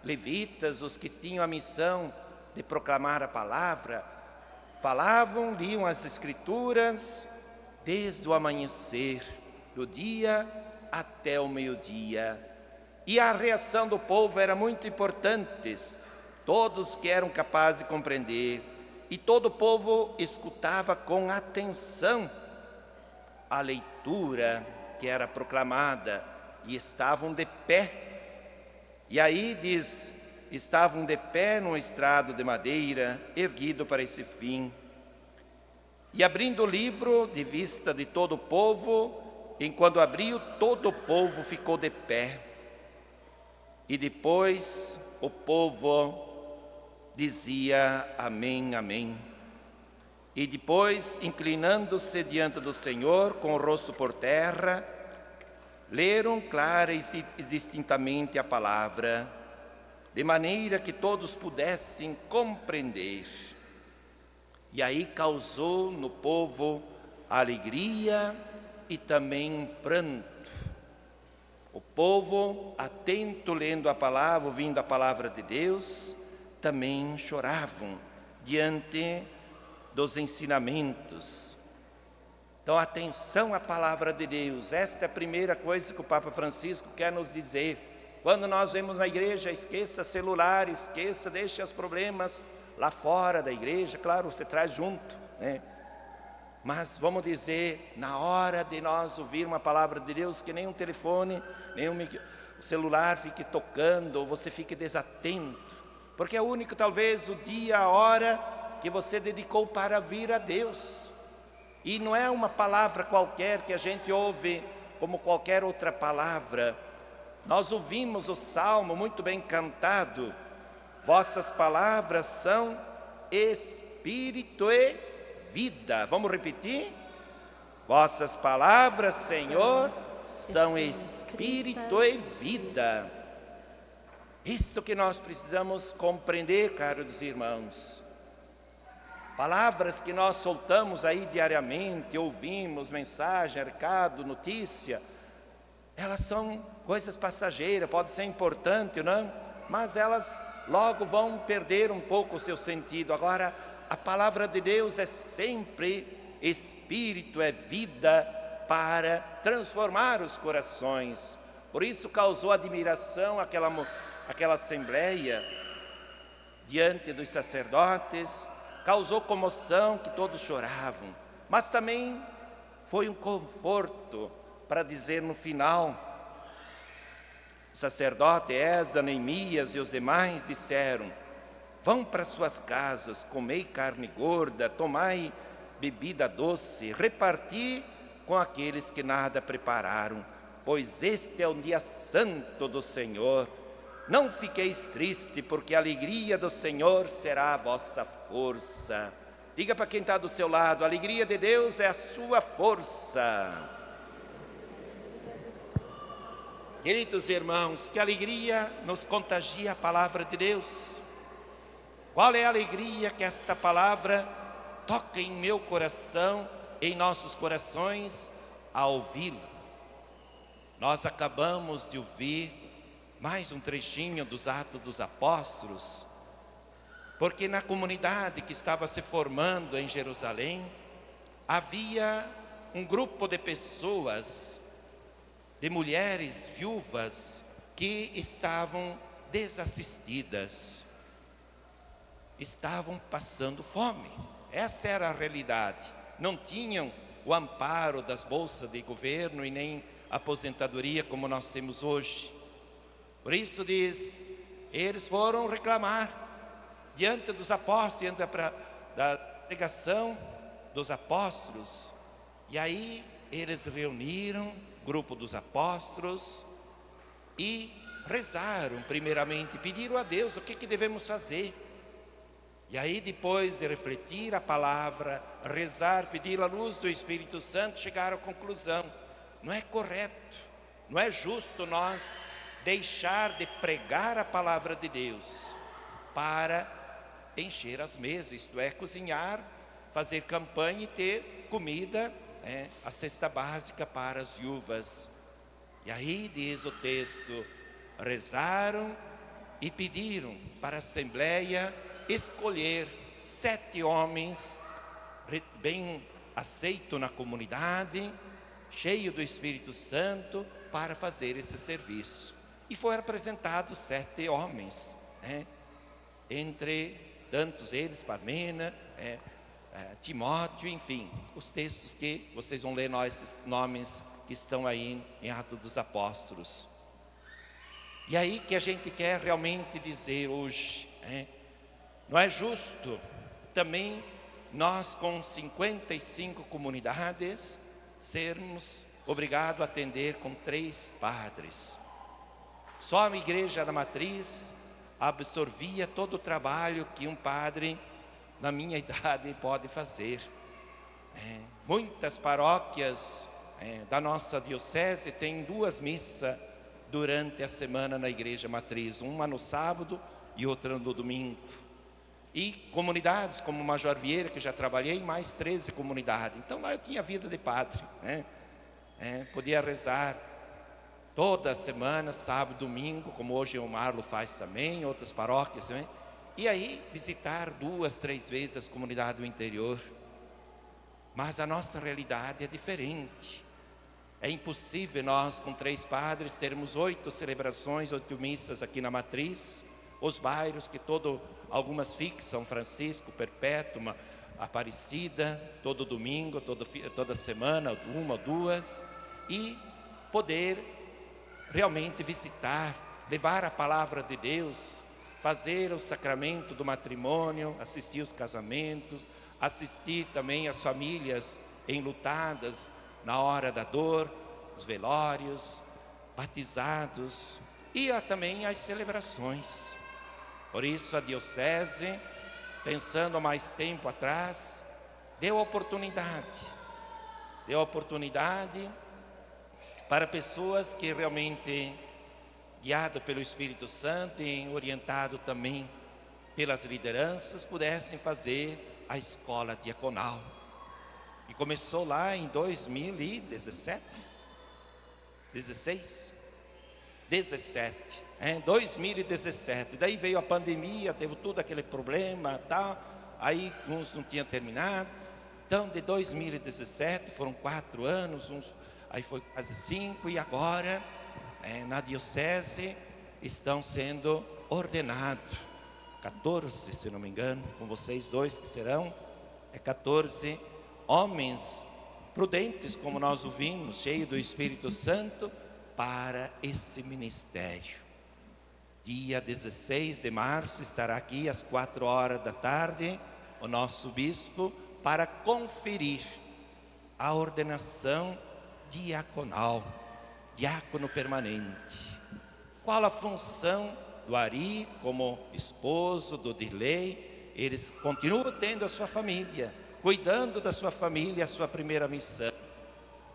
levitas, os que tinham a missão de proclamar a palavra, falavam, liam as escrituras desde o amanhecer do dia até o meio-dia. E a reação do povo era muito importante, todos que eram capazes de compreender, e todo o povo escutava com atenção a leitura que era proclamada, e estavam de pé. E aí diz, estavam de pé num estrado de madeira, erguido para esse fim. E abrindo o livro de vista de todo o povo, enquanto abriu, todo o povo ficou de pé. E depois o povo dizia amém, amém. E depois, inclinando-se diante do Senhor, com o rosto por terra, leram clara e distintamente a palavra, de maneira que todos pudessem compreender. E aí causou no povo alegria e também pranto. O povo, atento lendo a palavra, ouvindo a palavra de Deus, também choravam diante dos ensinamentos. Então, atenção à palavra de Deus. Esta é a primeira coisa que o Papa Francisco quer nos dizer. Quando nós vemos na igreja, esqueça celular, esqueça, deixe os problemas lá fora da igreja. Claro, você traz junto, né? Mas vamos dizer, na hora de nós ouvir uma palavra de Deus, que nem um telefone, nem o celular fique tocando, ou você fique desatento, porque é o único, talvez, o dia, a hora que você dedicou para vir a Deus. E não é uma palavra qualquer que a gente ouve como qualquer outra palavra. Nós ouvimos o Salmo muito bem cantado. Vossas palavras são Espírito e vida. Vamos repetir? Vossas palavras, Senhor, são Espírito e vida. Isso que nós precisamos compreender, caros irmãos. Palavras que nós soltamos aí diariamente, ouvimos mensagem, recado, notícia, elas são coisas passageiras, pode ser importante, não? Mas elas logo vão perder um pouco o seu sentido. Agora, a palavra de Deus é sempre Espírito, é vida para transformar os corações. Por isso causou admiração aquela assembleia diante dos sacerdotes, causou comoção, que todos choravam, mas também foi um conforto para dizer no final. O sacerdote Esdras, Neemias e os demais disseram: vão para suas casas, comei carne gorda, tomai bebida doce, reparti com aqueles que nada prepararam, pois este é um dia santo do Senhor. Não fiqueis tristes, porque a alegria do Senhor será a vossa força. Diga para quem está do seu lado: a alegria de Deus é a sua força. Queridos irmãos, que alegria nos contagia a palavra de Deus. Qual é a alegria que esta palavra toca em meu coração, em nossos corações, ao ouvi-la? Nós acabamos de ouvir mais um trechinho dos Atos dos Apóstolos, porque na comunidade que estava se formando em Jerusalém, havia um grupo de pessoas, de mulheres viúvas, que estavam desassistidas, estavam passando fome. Essa era a realidade. Não tinham o amparo das bolsas de governo e nem aposentadoria como nós temos hoje. Por isso diz, eles foram reclamar diante dos apóstolos, diante da pregação dos apóstolos. E aí eles reuniram o grupo dos apóstolos e rezaram primeiramente, pediram a Deus o que devemos fazer. E aí depois de refletir a palavra, rezar, pedir a luz do Espírito Santo, chegaram à conclusão: não é correto, não é justo nós deixar de pregar a palavra de Deus para encher as mesas, isto é, cozinhar, fazer campanha e ter comida, a cesta básica para as viúvas. E aí diz o texto, rezaram e pediram para a assembleia escolher 7 homens bem aceito na comunidade, cheio do Espírito Santo, para fazer esse serviço. E foram apresentados 7 homens, né? Entre tantos eles, Parmena, Timóteo, enfim, os textos que vocês vão ler, esses nomes que estão aí em Atos dos Apóstolos. E aí que a gente quer realmente dizer hoje, não é justo também nós com 55 comunidades sermos obrigados a atender com 3 padres. Só a igreja da matriz absorvia todo o trabalho que um padre na minha idade pode fazer. Muitas paróquias da nossa diocese têm 2 missas durante a semana na igreja matriz, uma no sábado e outra no domingo. E comunidades como Major Vieira, que já trabalhei, mais 13 comunidades. Então lá eu tinha vida de padre, podia rezar toda semana, sábado, domingo, como hoje o Marlo faz também, outras paróquias também. E aí visitar 2, 3 vezes as comunidades do interior. Mas a nossa realidade é diferente. É impossível nós, com 3 padres, termos 8 celebrações, 8 missas aqui na matriz. Os bairros que algumas fixas, São Francisco, Perpétua, Aparecida, todo domingo, toda semana, 1 ou 2. E poder realmente visitar, levar a palavra de Deus, fazer o sacramento do matrimônio, assistir os casamentos, assistir também as famílias enlutadas na hora da dor, os velórios, batizados e também as celebrações. Por isso a diocese, pensando há mais tempo atrás, deu oportunidade para pessoas que realmente, guiado pelo Espírito Santo e orientado também pelas lideranças, pudessem fazer a escola diaconal. E começou lá em 2017, 2017. Daí veio a pandemia, teve todo aquele problema, aí uns não tinham terminado. Então de 2017 foram 4 anos, aí foi quase 5, e agora na diocese estão sendo ordenados 14, se não me engano, com vocês 2 que serão, 14 homens prudentes, como nós ouvimos, cheios do Espírito Santo, para esse ministério. Dia 16 de março estará aqui às 4 horas da tarde o nosso bispo para conferir a ordenação diaconal, diácono permanente. Qual a função do Ari como esposo do Dirley? Eles continuam tendo a sua família, cuidando da sua família, a sua primeira missão,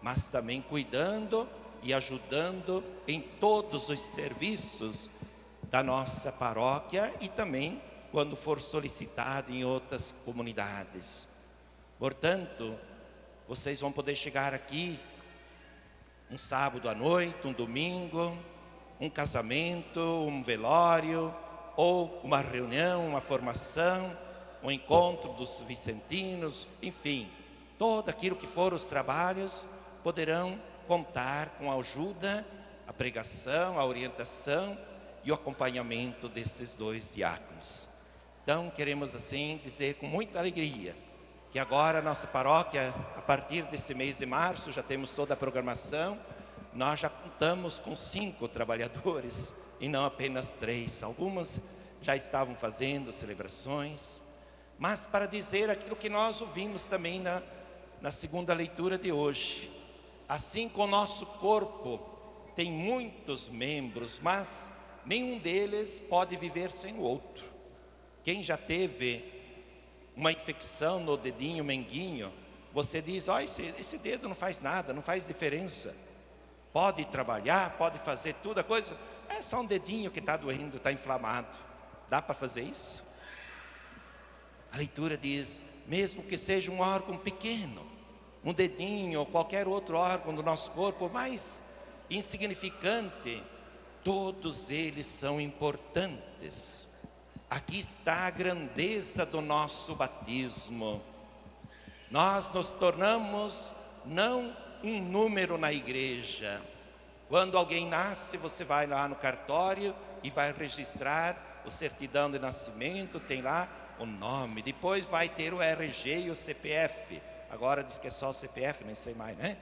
mas também cuidando e ajudando em todos os serviços da nossa paróquia e também quando for solicitado em outras comunidades. Portanto, vocês vão poder chegar aqui um sábado à noite, um domingo, um casamento, um velório, ou uma reunião, uma formação, um encontro dos vicentinos, enfim, todo aquilo que for os trabalhos, poderão contar com a ajuda, a pregação, a orientação e o acompanhamento desses 2 diáconos. Então, queremos assim dizer com muita alegria que agora a nossa paróquia, a partir desse mês de março, já temos toda a programação, nós já contamos com 5 trabalhadores e não apenas 3. Algumas já estavam fazendo celebrações, mas para dizer aquilo que nós ouvimos também na segunda leitura de hoje. Assim como o nosso corpo tem muitos membros, mas nenhum deles pode viver sem o outro. Quem já teve uma infecção no dedinho, menguinho, você diz, esse dedo não faz nada, não faz diferença. Pode trabalhar, pode fazer tudo, a coisa, é só um dedinho que está doendo, está inflamado. Dá para fazer isso? A leitura diz, mesmo que seja um órgão pequeno, um dedinho ou qualquer outro órgão do nosso corpo mais insignificante, todos eles são importantes. Aqui está a grandeza do nosso batismo. Nós nos tornamos não um número na igreja. Quando alguém nasce, você vai lá no cartório e vai registrar o certidão de nascimento, tem lá o nome, depois vai ter o RG e o CPF. Agora diz que é só o CPF, nem sei mais, né?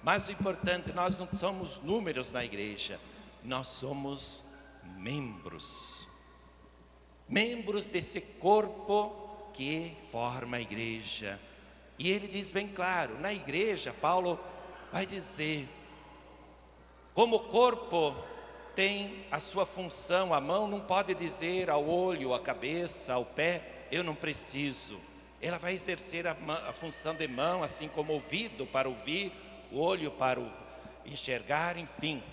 Mas o importante, nós não somos números na igreja, nós somos membros. Membros desse corpo que forma a igreja. E ele diz bem claro, na igreja, Paulo vai dizer, como o corpo tem a sua função, a mão não pode dizer ao olho, à cabeça, ao pé, eu não preciso. Ela vai exercer a função de mão, assim como o ouvido para ouvir, o olho para enxergar, enfim.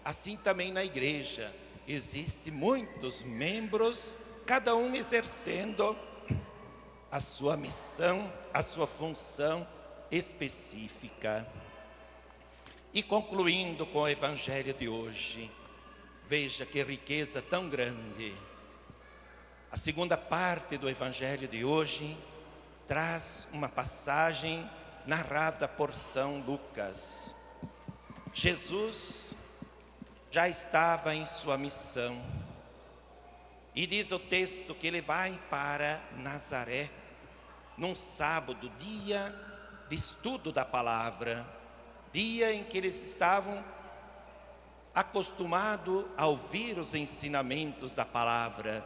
Assim também na igreja, existem muitos membros, cada um exercendo a sua missão, a sua função específica. E concluindo com o evangelho de hoje, veja que riqueza tão grande. A segunda parte do evangelho de hoje traz uma passagem narrada por São Lucas. Jesus já estava em sua missão. E diz o texto que ele vai para Nazaré, num sábado, dia de estudo da palavra, dia em que eles estavam acostumados a ouvir os ensinamentos da palavra.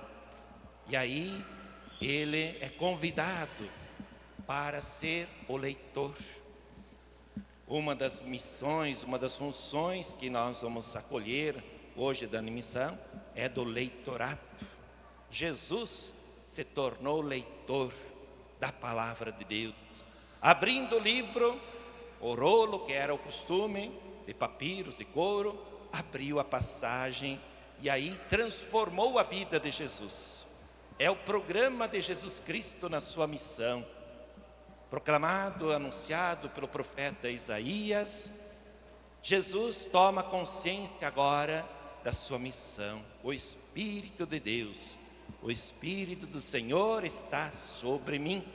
E aí ele é convidado para ser o leitor. Uma das missões, uma das funções que nós vamos acolher hoje da missão é do leitorado. Jesus se tornou leitor da palavra de Deus, abrindo o livro, o rolo, que era o costume, de papiros, de couro, abriu a passagem e aí transformou a vida de Jesus. É o programa de Jesus Cristo na sua missão, proclamado, anunciado pelo profeta Isaías. Jesus toma consciência agora da sua missão. O Espírito de Deus, o Espírito do Senhor está sobre mim.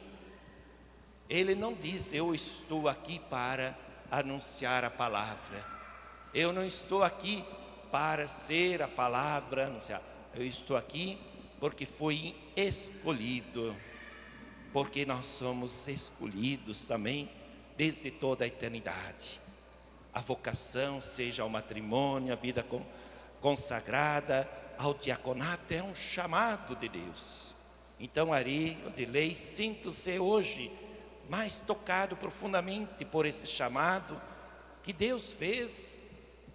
Ele não diz, eu estou aqui para anunciar a palavra. Eu não estou aqui para ser a palavra anunciada. Eu estou aqui porque fui escolhido. Porque nós somos escolhidos também desde toda a eternidade. A vocação, seja ao matrimônio, a vida consagrada, ao diaconato, é um chamado de Deus. Então, Ari, Odilei, sinto-se hoje mais tocado profundamente por esse chamado que Deus fez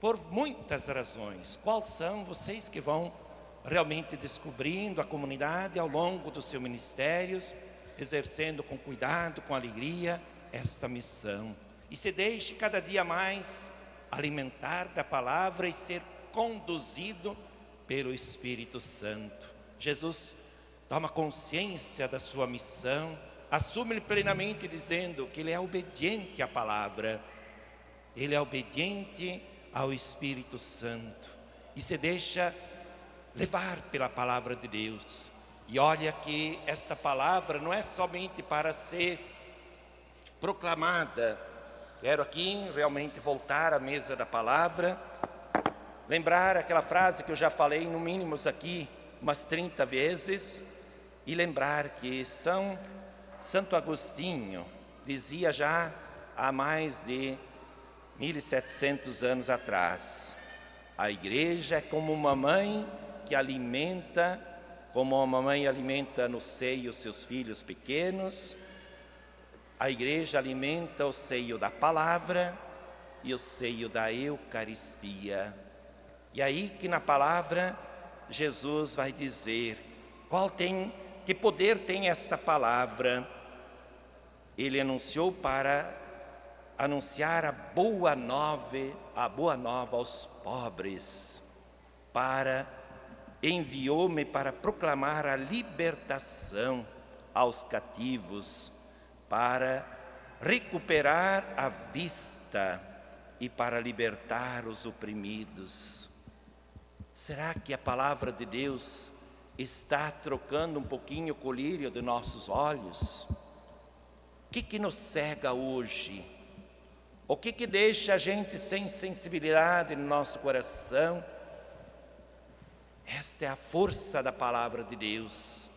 por muitas razões. Quais são vocês que vão realmente descobrindo a comunidade ao longo dos seus ministérios, exercendo com cuidado, com alegria, esta missão. E se deixe cada dia mais alimentar da palavra e ser conduzido pelo Espírito Santo. Jesus toma consciência da sua missão, assume plenamente dizendo que ele é obediente à palavra, ele é obediente ao Espírito Santo e se deixa levar pela palavra de Deus. E olha que esta palavra não é somente para ser proclamada. Quero aqui realmente voltar à mesa da palavra, lembrar aquela frase que eu já falei no mínimo aqui umas 30 vezes, e lembrar que Santo Agostinho dizia já há mais de 1700 anos atrás: a igreja é como uma mãe que alimenta, como uma mãe alimenta no seio seus filhos pequenos, a igreja alimenta o seio da palavra e o seio da Eucaristia. E aí que na palavra Jesus vai dizer que poder tem essa palavra. Ele anunciou para anunciar a boa nova aos pobres, enviou-me para proclamar a libertação aos cativos, para recuperar a vista e para libertar os oprimidos. Será que a palavra de Deus está trocando um pouquinho o colírio de nossos olhos? que nos cega hoje? O que deixa a gente sem sensibilidade no nosso coração? Esta é a força da palavra de Deus.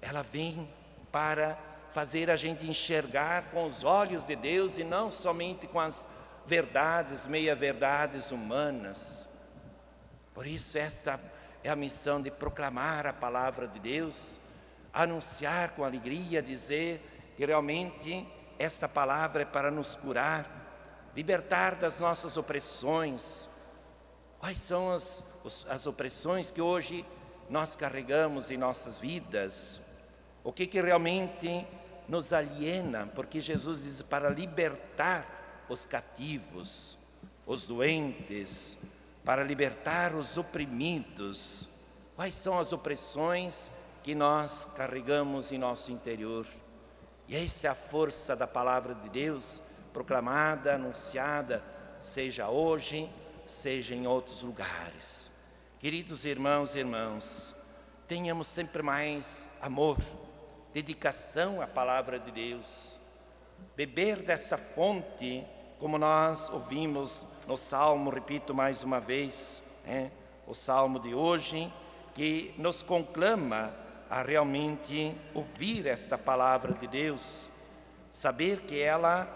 Ela vem para fazer a gente enxergar com os olhos de Deus e não somente com as verdades, meia-verdades humanas. Por isso esta é a missão de proclamar a palavra de Deus, anunciar com alegria, dizer que realmente esta palavra é para nos curar, libertar das nossas opressões. Quais são as opressões que hoje nós carregamos em nossas vidas? O que realmente nos aliena? Porque Jesus diz para libertar os cativos, os doentes, para libertar os oprimidos. Quais são as opressões que nós carregamos em nosso interior? E essa é a força da palavra de Deus, proclamada, anunciada, seja hoje, seja em outros lugares. Queridos irmãos e irmãs, tenhamos sempre mais amor, dedicação à palavra de Deus. Beber dessa fonte, como nós ouvimos no Salmo, repito mais uma vez, o Salmo de hoje, que nos conclama a realmente ouvir esta palavra de Deus, saber que ela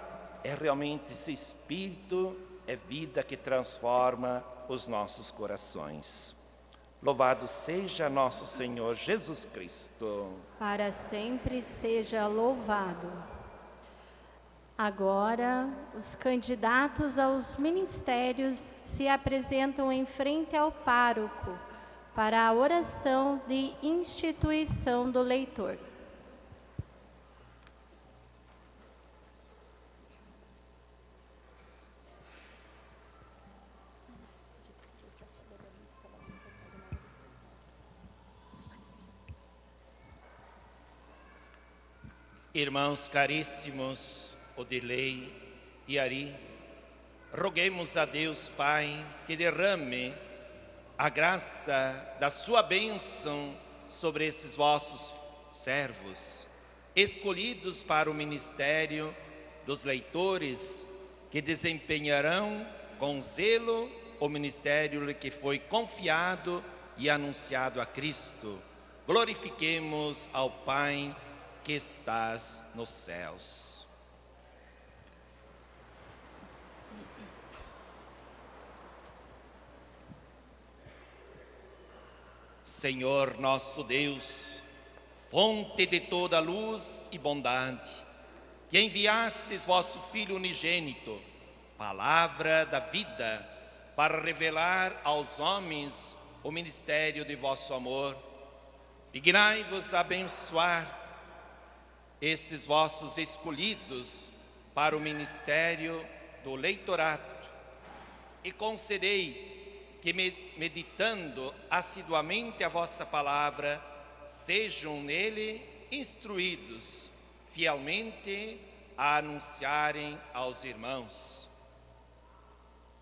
é realmente esse Espírito, é vida que transforma os nossos corações. Louvado seja nosso Senhor Jesus Cristo. Para sempre seja louvado. Agora, os candidatos aos ministérios se apresentam em frente ao pároco para a oração de instituição do leitor. Irmãos caríssimos, Odirley e Ari, roguemos a Deus Pai que derrame a graça da sua bênção sobre esses vossos servos, escolhidos para o ministério dos leitores, que desempenharão com zelo o ministério que foi confiado e anunciado a Cristo. Glorifiquemos ao Pai que estás nos céus. Senhor nosso Deus, fonte de toda luz e bondade, que enviastes vosso Filho unigênito, palavra da vida, para revelar aos homens o ministério de vosso amor, dignai-vos abençoar esses vossos escolhidos para o ministério do leitorato e concedei que, meditando assiduamente a vossa palavra, sejam nele instruídos fielmente a anunciarem aos irmãos.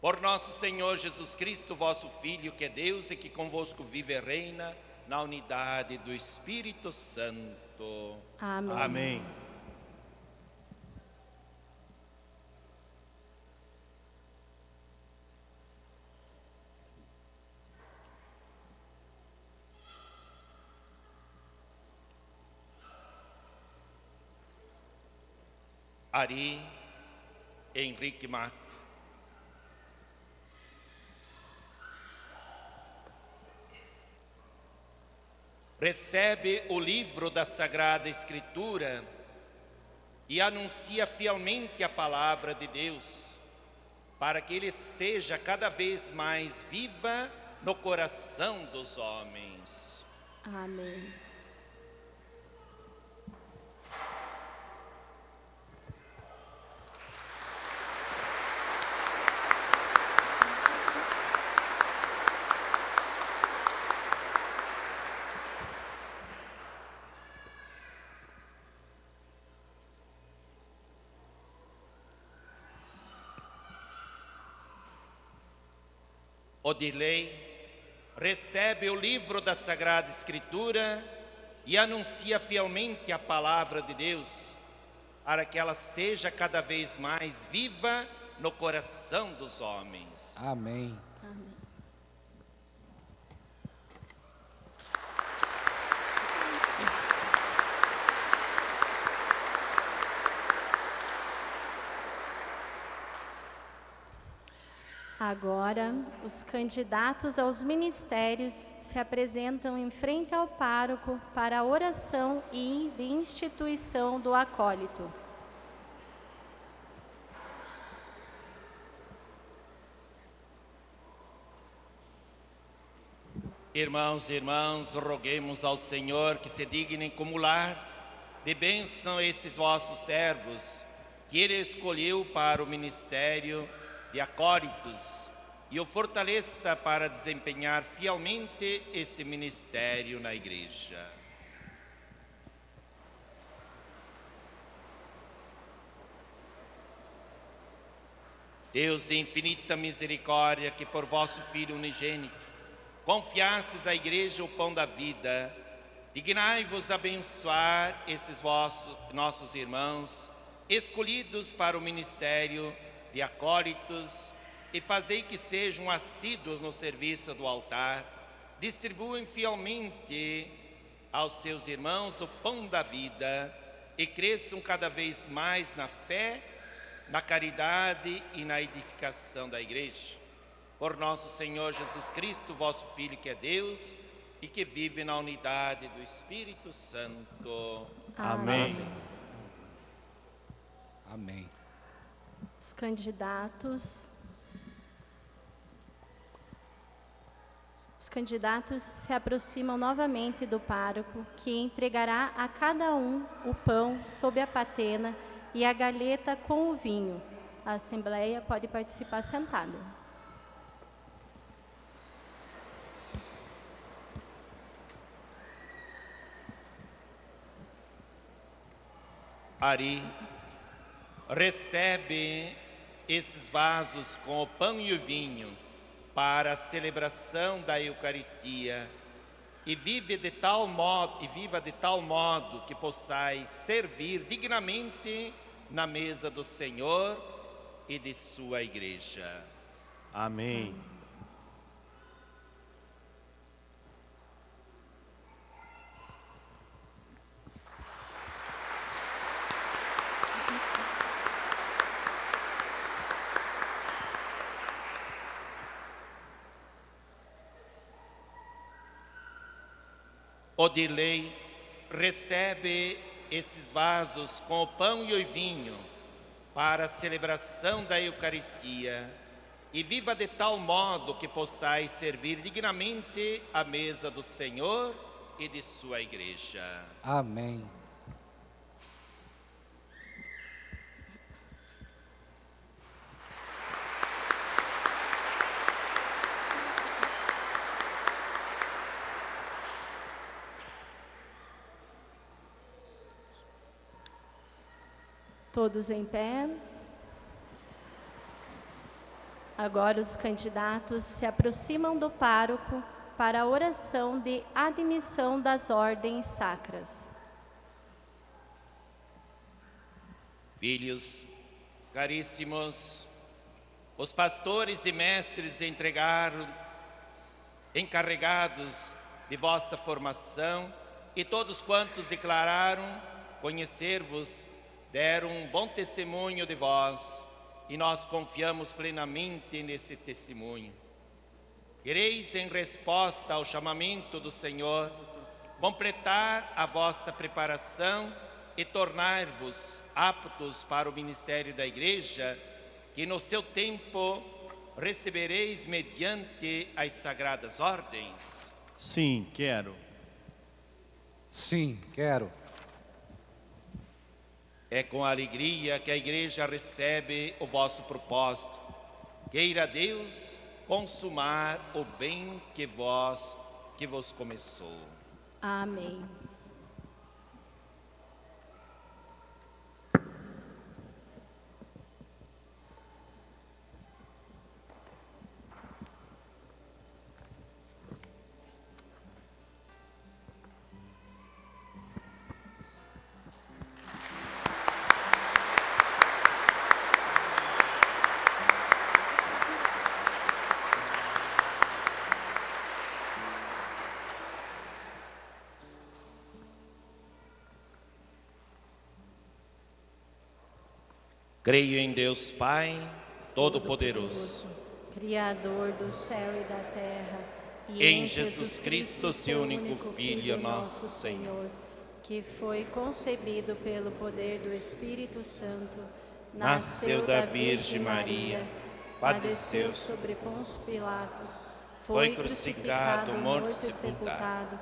Por nosso Senhor Jesus Cristo, vosso Filho, que é Deus e que convosco vive e reina na unidade do Espírito Santo. Amém. Amém. Ari Henrique Mato. Recebe o livro da Sagrada Escritura e anuncia fielmente a palavra de Deus, para que ele seja cada vez mais viva no coração dos homens. Amém. Odirley recebe o livro da Sagrada Escritura e anuncia fielmente a palavra de Deus, para que ela seja cada vez mais viva no coração dos homens. Amém. Amém. Agora, os candidatos aos ministérios se apresentam em frente ao pároco para a oração e de instituição do acólito. Irmãos e irmãs, roguemos ao Senhor que se dignem acumular de bênção esses vossos servos, que Ele escolheu para o ministério de acólitos, e o fortaleça para desempenhar fielmente esse ministério na Igreja. Deus de infinita misericórdia, que por vosso Filho unigênito confiastes à Igreja o pão da vida, dignai-vos abençoar esses nossos irmãos, escolhidos para o ministério de acólitos, e fazei que sejam assíduos no serviço do altar, distribuem fielmente aos seus irmãos o pão da vida e cresçam cada vez mais na fé, na caridade e na edificação da Igreja. Por nosso Senhor Jesus Cristo, vosso Filho, que é Deus e que vive na unidade do Espírito Santo. Amém. Amém. Os candidatos se aproximam novamente do pároco, que entregará a cada um o pão sob a patena e a galheta com o vinho. A Assembleia pode participar sentada. Ari, recebe esses vasos com o pão e o vinho para a celebração da Eucaristia e viva de tal modo que possais servir dignamente na mesa do Senhor e de sua Igreja. Amém. Odirley, recebe esses vasos com o pão e o vinho para a celebração da Eucaristia e viva de tal modo que possais servir dignamente à mesa do Senhor e de sua Igreja. Amém. Todos em pé. Agora os candidatos se aproximam do pároco para a oração de admissão das ordens sacras. Filhos caríssimos, os pastores e mestres encarregados de vossa formação e todos quantos declararam conhecer-vos, deram um bom testemunho de vós, e nós confiamos plenamente nesse testemunho. Quereis, em resposta ao chamamento do Senhor, completar a vossa preparação e tornar-vos aptos para o ministério da Igreja, que no seu tempo recebereis mediante as sagradas ordens? Sim, quero. Sim, quero. É com alegria que a Igreja recebe o vosso propósito. Queira Deus consumar o bem que vos começou. Amém. Creio em Deus Pai, Todo-Poderoso, Criador do céu e da terra, e em Jesus Cristo, seu único Filho, nosso Senhor, que foi concebido pelo poder do Espírito Santo, nasceu da Virgem Maria, padeceu sobre Pôncio Pilatos, foi crucificado, morto e sepultado,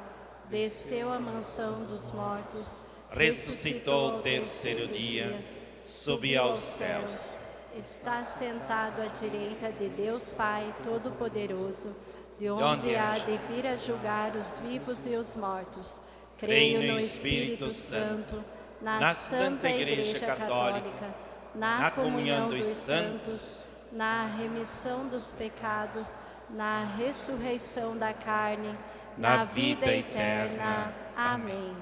desceu à mansão dos mortos, ressuscitou ao terceiro dia, subiu aos céus, está sentado à direita de Deus Pai Todo-Poderoso, de onde há de vir a julgar os vivos e os mortos. Creio no Espírito Santo, na Santa Igreja Católica, na comunhão dos santos, na remissão dos pecados, na ressurreição da carne, na vida eterna. Amém.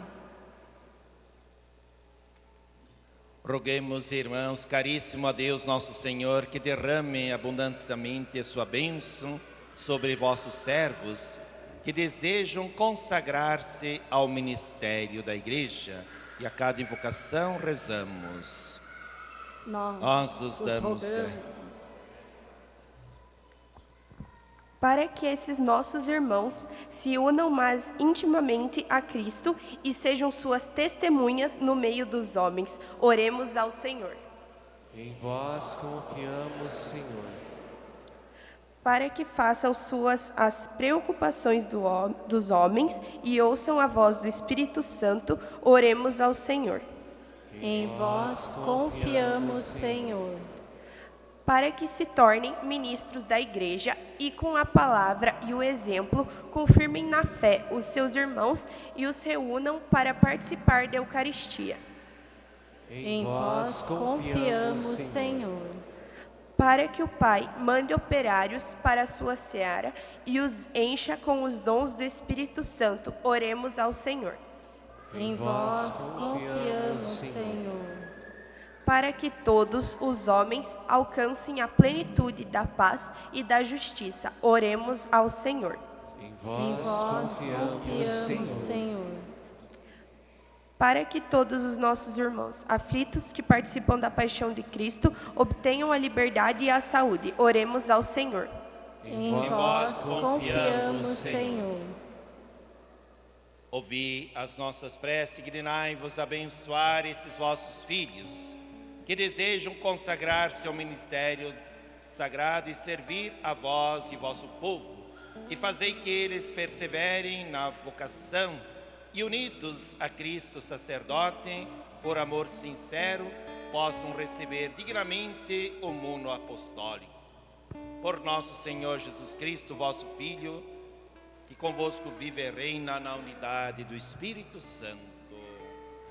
Roguemos, irmãos, caríssimo a Deus nosso Senhor, que derrame abundantemente a sua bênção sobre vossos servos, que desejam consagrar-se ao ministério da Igreja. E a cada invocação rezamos. Nós os damos graças. Para que esses nossos irmãos se unam mais intimamente a Cristo e sejam suas testemunhas no meio dos homens, oremos ao Senhor. Em vós confiamos, Senhor. Para que façam suas as preocupações dos homens e ouçam a voz do Espírito Santo, oremos ao Senhor. Em vós confiamos, Senhor. Para que se tornem ministros da Igreja e com a palavra e o exemplo confirmem na fé os seus irmãos e os reúnam para participar da Eucaristia. Em vós confiamos, Senhor. Para que o Pai mande operários para a sua seara e os encha com os dons do Espírito Santo, oremos ao Senhor. Em vós confiamos, Senhor. Para que todos os homens alcancem a plenitude da paz e da justiça, oremos ao Senhor. Em vós confiamos, Senhor. Para que todos os nossos irmãos aflitos que participam da paixão de Cristo obtenham a liberdade e a saúde, oremos ao Senhor. Em vós confiamos, Senhor. Ouvi as nossas preces e dignai-vos abençoar esses vossos filhos, que desejam consagrar-se ao ministério sagrado e servir a vós e vosso povo, e fazei que eles perseverem na vocação e, unidos a Cristo sacerdote, por amor sincero, possam receber dignamente o mundo apostólico. Por nosso Senhor Jesus Cristo, vosso Filho, que convosco vive e reina na unidade do Espírito Santo.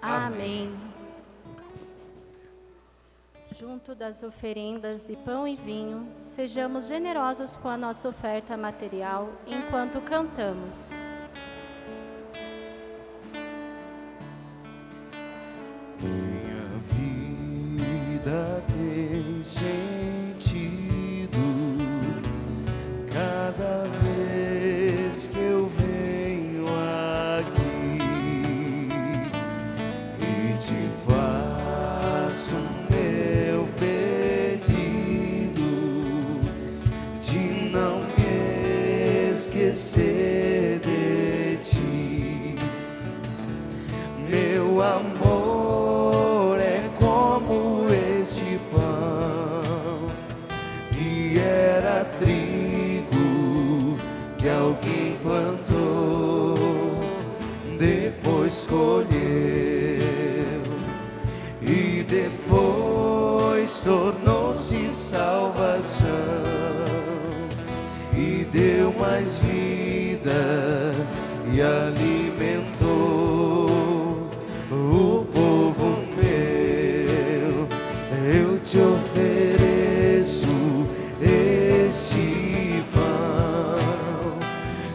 Amém. Junto das oferendas de pão e vinho, sejamos generosos com a nossa oferta material enquanto cantamos. Minha vida tem sentido cada vez que eu venho aqui e te faço meu pedido de não me esquecer de ti, meu amor. É como este pão que era trigo que alguém plantou, depois colheu e depois tornou-se salvação e deu mais vida e alimentou o povo meu. Eu te ofereço este pão,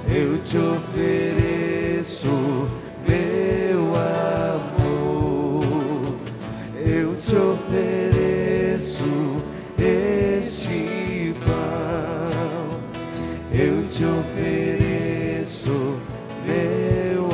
eu te ofereço meu amor, eu te ofereço este pão, eu te ofereço meu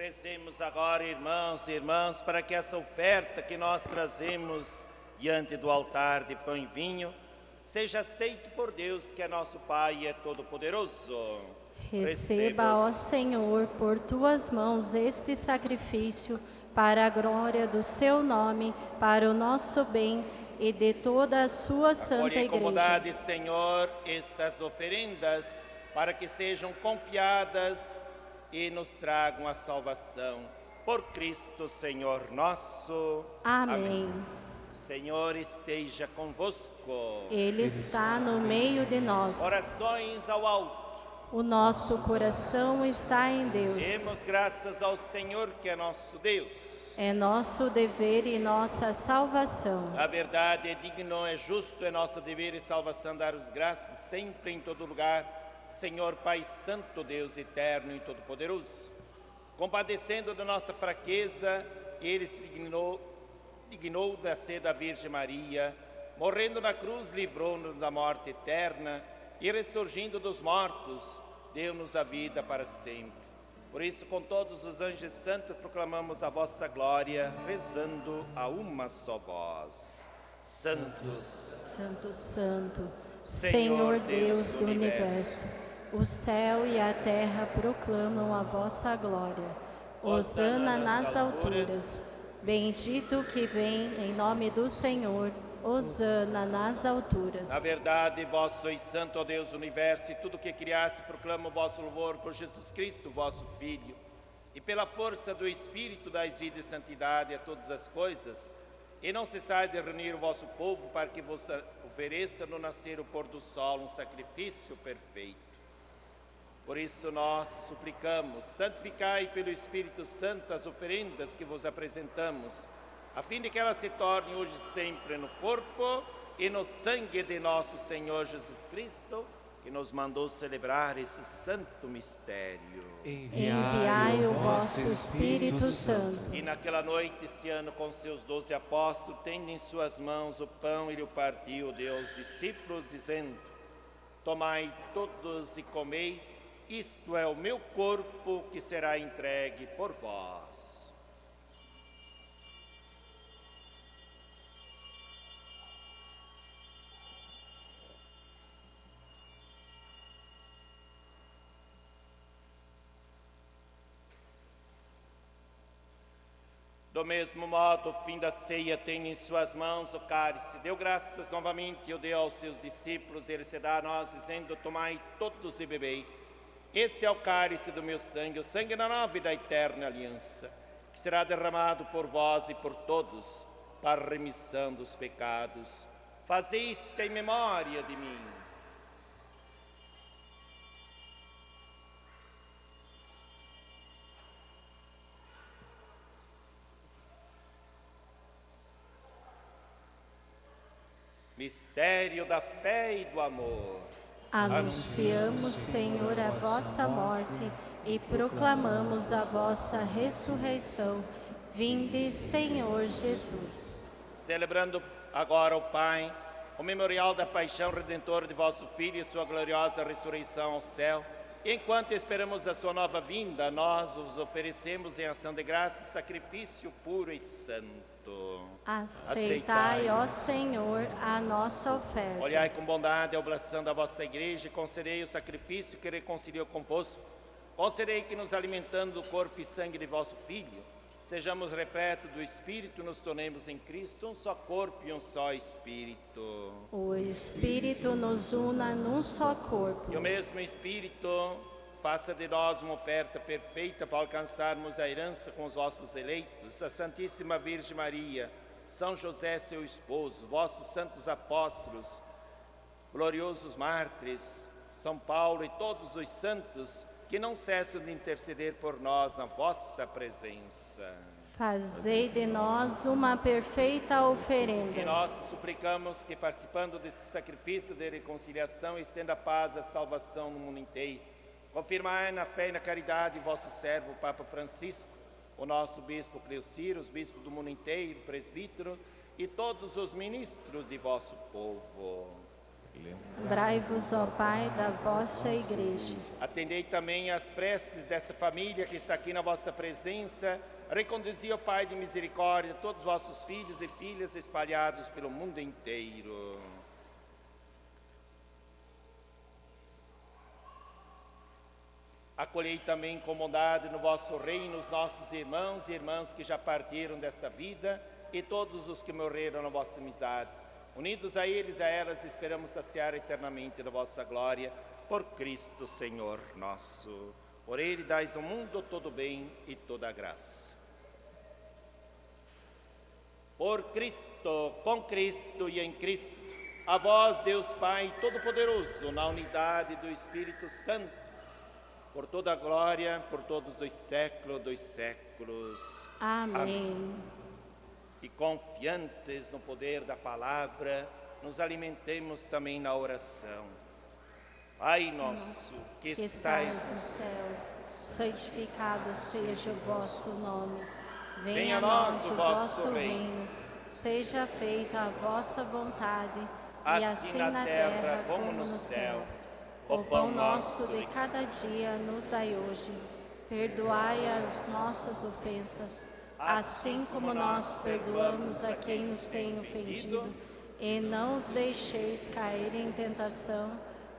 Rezemos agora, irmãos e irmãs, para que essa oferta que nós trazemos diante do altar de pão e vinho seja aceito por Deus, que é nosso Pai e é todo-poderoso. Receba, ó Senhor, por tuas mãos este sacrifício, para a glória do seu nome, para o nosso bem e de toda a sua santa Acolhe com igreja. bondade, Senhor, estas oferendas, para que sejam confiadas e nos tragam a salvação. Por Cristo, Senhor nosso. Amém. O Senhor esteja convosco. Ele está no meio de nós. Orações ao alto. O nosso coração está em Deus. Demos graças ao Senhor, que é nosso Deus. É nosso dever e nossa salvação. A verdade é digno, é justo, é nosso dever e salvação dar os graças sempre em todo lugar, Senhor Pai Santo, Deus eterno e todo-poderoso. Compadecendo da nossa fraqueza, Ele se dignou da ser da Virgem Maria, morrendo na cruz, livrou-nos da morte eterna e ressurgindo dos mortos, deu-nos a vida para sempre. Por isso, com todos os anjos santos, proclamamos a vossa glória, rezando a uma só voz. Santos, Santo, Santo, Senhor Deus do universo, o céu e a terra proclamam a vossa glória. Hosana nas alturas. Bendito que vem em nome do Senhor. Hosana nas alturas. Na verdade, vós sois santo, ó Deus do universo, e tudo que criaste proclama o vosso louvor por Jesus Cristo, vosso Filho. E pela força do Espírito dais vida e santidade a todas as coisas, e não cessai de reunir o vosso povo para que vos ofereça no nascer o pôr do sol um sacrifício perfeito. Por isso nós suplicamos, santificai pelo Espírito Santo as oferendas que vos apresentamos, a fim de que elas se tornem hoje sempre no corpo e no sangue de nosso Senhor Jesus Cristo, que nos mandou celebrar esse santo mistério. Enviai o vosso Espírito Santo. E naquela noite, esse ano, com seus 12 apóstolos, tendo em suas mãos o pão, ele o partiu, deu aos discípulos, dizendo: tomai todos e comei, isto é o meu corpo que será entregue por vós. Do mesmo modo, o fim da ceia tem em suas mãos o cálice. Deu graças novamente e o deu aos seus discípulos. Ele se dá a nós, dizendo: tomai todos e bebei. Este é o cálice do meu sangue, o sangue da nova e da eterna aliança, que será derramado por vós e por todos, para a remissão dos pecados. Fazei isto em memória de mim. Mistério da fé e do amor. Anunciamos, Senhor, a vossa morte e proclamamos a vossa ressurreição. Vinde, Senhor Jesus. Celebrando agora o Pai, o memorial da paixão redentora de vosso Filho e sua gloriosa ressurreição ao céu, e enquanto esperamos a sua nova vinda, nós os oferecemos em ação de graça sacrifício puro e santo. Aceitai, ó Senhor, a nossa oferta. Olhai com bondade a oblação da vossa igreja e concedei o sacrifício que reconciliou convosco. Concedei que, nos alimentando do corpo e sangue de vosso Filho, sejamos repletos do Espírito, nos tornemos em Cristo um só corpo e um só Espírito. O Espírito nos una num só corpo. E o mesmo Espírito faça de nós uma oferta perfeita para alcançarmos a herança com os vossos eleitos, a Santíssima Virgem Maria, São José, seu esposo, vossos santos apóstolos, gloriosos mártires, São Paulo e todos os santos, que não cessam de interceder por nós na vossa presença. Fazei de nós uma perfeita oferenda. E nós suplicamos que, participando desse sacrifício de reconciliação, estenda a paz e a salvação no mundo inteiro. Confirmai na fé e na caridade vosso servo, o Papa Francisco, o nosso Bispo Cleociro, os bispos do mundo inteiro, presbítero e todos os ministros de vosso povo. Lembrai-vos, ó Pai, da vossa Igreja. Atendei também as preces dessa família que está aqui na vossa presença. Reconduzi, ó Pai de misericórdia, todos os vossos filhos e filhas espalhados pelo mundo inteiro. Acolhei também com bondade no vosso reino os nossos irmãos e irmãs que já partiram dessa vida e todos os que morreram na vossa amizade. Unidos a eles e a elas, esperamos saciar eternamente da vossa glória, por Cristo Senhor nosso. Por Ele dais ao mundo todo bem e toda graça. Por Cristo, com Cristo e em Cristo, a vós, Deus Pai Todo-Poderoso, na unidade do Espírito Santo, por toda a glória, por todos os séculos dos séculos. Amém. E confiantes no poder da palavra, nos alimentemos também na oração. Pai nosso, que estais nos céus, santificado seja o vosso nome. Venha a nós o vosso reino. Seja feita a vossa vontade, e assim na terra como no céu. O pão nosso de cada dia nos dai hoje. Perdoai as nossas ofensas, assim como nós perdoamos a quem nos tem ofendido. E não os deixeis cair em tentação,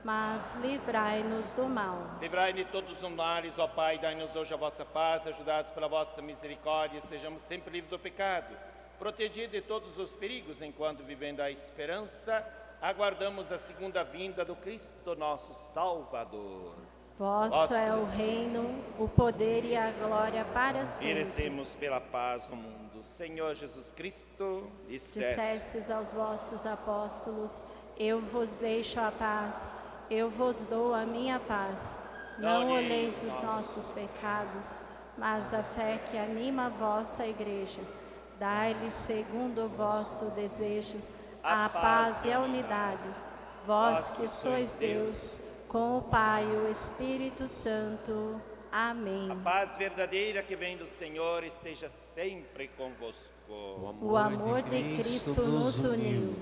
mas livrai-nos do mal. Livrai-nos de todos os males, ó Pai, dai-nos hoje a vossa paz, ajudados pela vossa misericórdia, sejamos sempre livres do pecado, protegidos de todos os perigos, enquanto vivendo a esperança, aguardamos a segunda vinda do Cristo nosso Salvador. Vosso é o reino, o poder e a glória para sempre. Merecemos pela paz no mundo. Senhor Jesus Cristo, dissestes aos vossos apóstolos: eu vos deixo a paz, eu vos dou a minha paz. Não olheis os nossos pecados, mas a fé que anima a vossa Igreja. Dai-lhe, segundo o vosso desejo, a paz e a unidade. Vós que sois Deus, com o Pai e o Espírito Santo. Amém. A paz verdadeira que vem do Senhor esteja sempre convosco. O amor de Cristo nos uniu.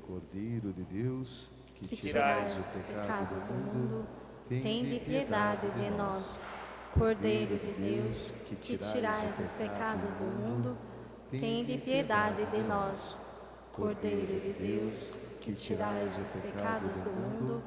Cordeiro de Deus, que tirais o pecado do mundo, tende piedade de nós. Cordeiro de Deus, que tirais os pecados do mundo, tende piedade de nós. Cordeiro de Deus, que tirais os pecados do mundo,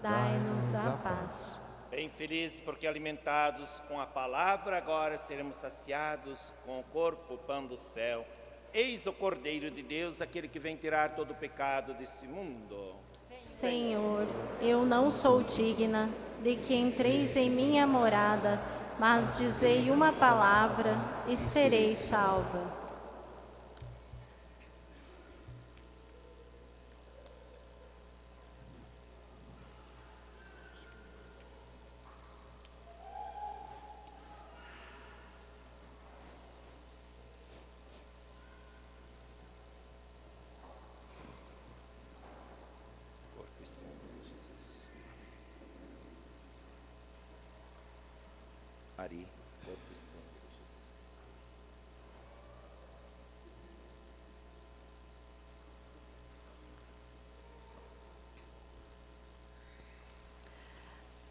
dai-nos a paz. Bem felizes porque alimentados com a palavra, agora seremos saciados com o corpo, o pão do céu. Eis o Cordeiro de Deus, aquele que vem tirar todo o pecado desse mundo. Senhor, eu não sou digna de que entreis em minha morada, mas dizei uma palavra e serei salva. Maria, corpo e sangue de Jesus Cristo.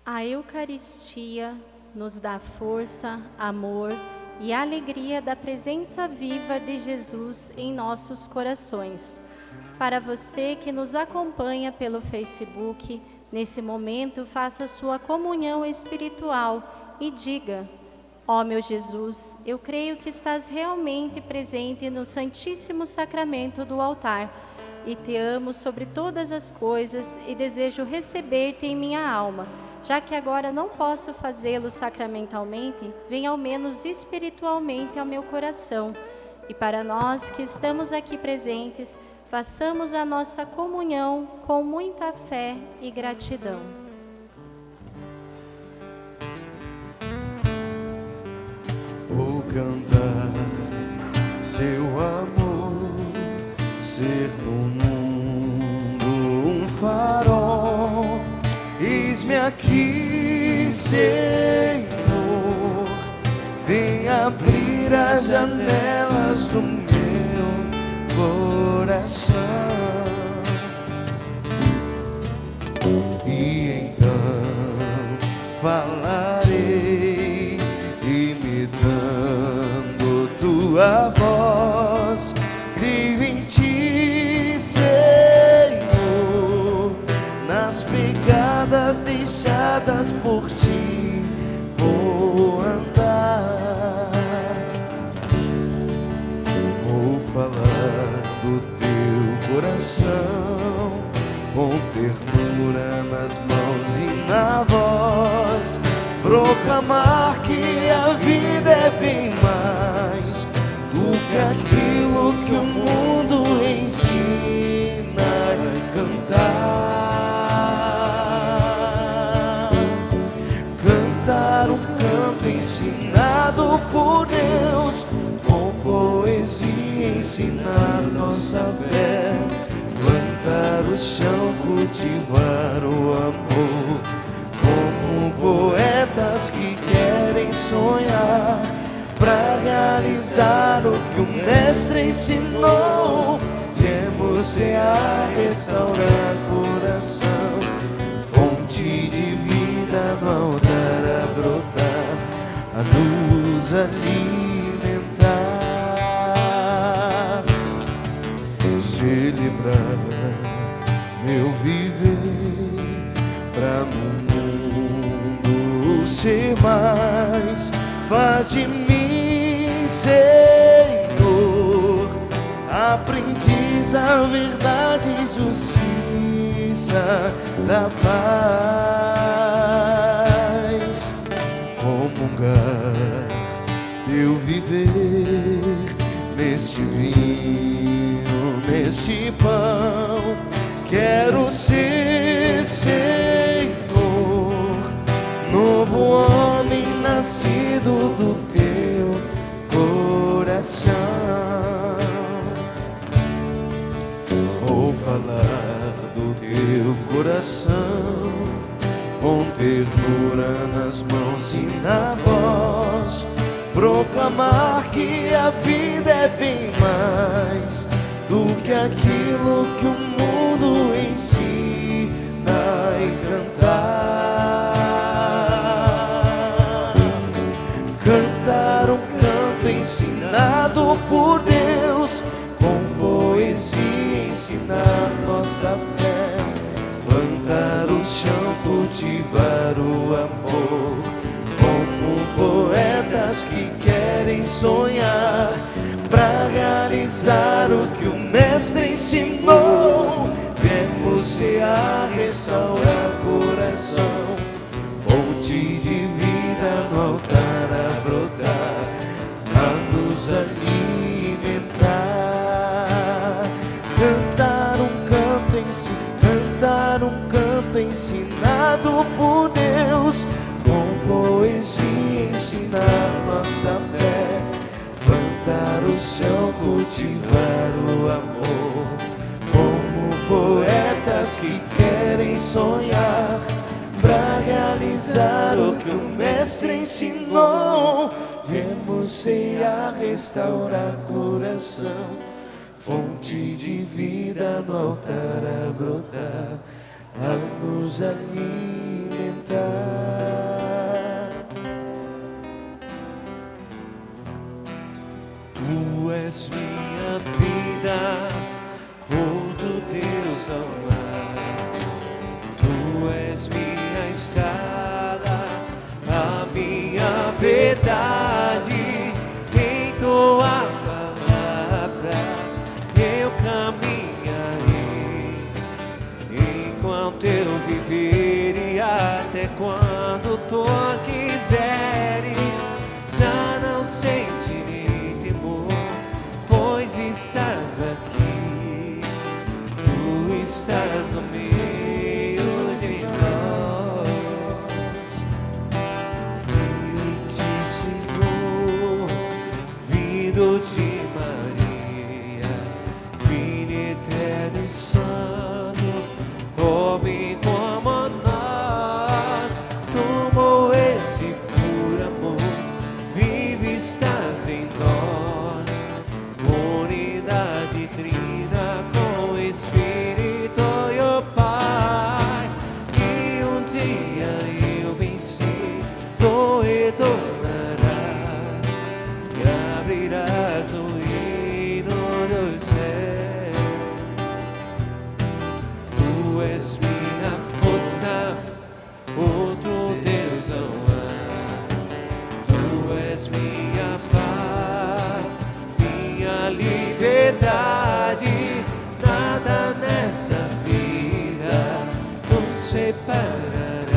A Eucaristia nos dá força, amor e alegria da presença viva de Jesus em nossos corações. Para você que nos acompanha pelo Facebook, nesse momento faça sua comunhão espiritual e diga: ó meu Jesus, eu creio que estás realmente presente no Santíssimo Sacramento do altar e te amo sobre todas as coisas e desejo receber-te em minha alma. Já que agora não posso fazê-lo sacramentalmente, venha ao menos espiritualmente ao meu coração. E para nós que estamos aqui presentes, façamos a nossa comunhão com muita fé e gratidão. Vou cantar seu amor, ser no mundo um farol. Eis-me aqui, Senhor, vem abrir as janelas do meu coração. falar do teu coração, com ternura nas mãos e na voz, proclamar que a vida é bem mais do que aquilo que o mundo ensina. Cantar um canto ensinado por Deus, com poesia ensinar nossa fé, plantar o chão, cultivar o amor, como poetas que querem sonhar, pra realizar o que o Mestre ensinou. Viemos a restaurar coração, fonte de vida no altar a brotar, a nos alimentar, celebrar meu viver, pra no mundo ser mais. Faz de mim, Senhor, aprendiz da verdade e justiça, da paz. Comungar teu viver neste vinho, neste pão. Quero ser, Senhor, novo homem nascido do teu coração. Vou falar do teu coração, com ternura nas mãos e na voz, proclamar que a vida é bem mais do que aquilo que o mundo ensina, e cantar um canto ensinado por Deus, com poesia ensinar nossa fé, plantar o chão, cultivar o amor, como poetas que querem sonhar, pra realizar o que o Mestre ensinou. Viemos a restaurar coração, fonte de vida no altar a brotar, a nos alimentar. Cantar um canto ensinado por Deus, com poesia ensinar nossa fé, plantar o chão, cultivar o amor, como poetas que querem sonhar, pra realizar o que o Mestre ensinou. Viemos a restaurar coração, fonte de vida no altar a brotar, a nos alimentar. Tu és minha vida, outro Deus não há. Tu és minha estrada, a minha verdade. Em tua palavra eu caminharei, enquanto eu viver e até quando tu quiseres. Já não sentirei temor, pois estás aqui, tu estás no meio de nós. Vinde, Senhor, vindo de Maria, Filho eterno e santo, homem como nós, tomou este puro amor, vive estás em nós, unidade trina com o Espírito e o Pai, que um dia eu venci, tu retornarás e abrirás o reino dos céus. Tu és minha força, outro Deus não há. Tu és minha paz, minha liberdade, nada nessa vida nos separarás.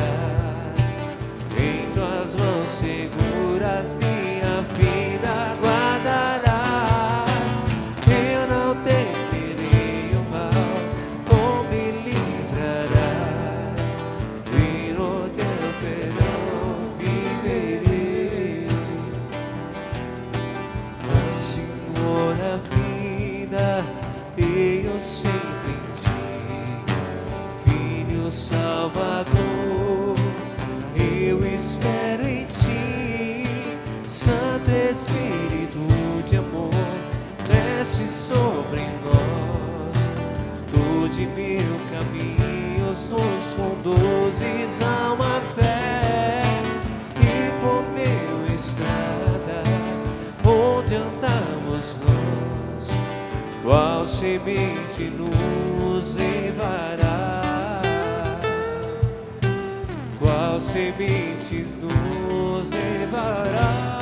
Em tuas mãos seguras minha vida guardarás. Eu não temerei o mal, ou me livrarás. E no teu perdão viverei. Ó Senhor, a vida eu sempre em ti, Filho Salvador, eu espero em ti. Santo Espírito de amor, desce sobre nós. Tu de mil caminhos nos conduzes a uma fé, e por meio estrada onde andamos nós, qual semente nos levará, qual sementes nos levará,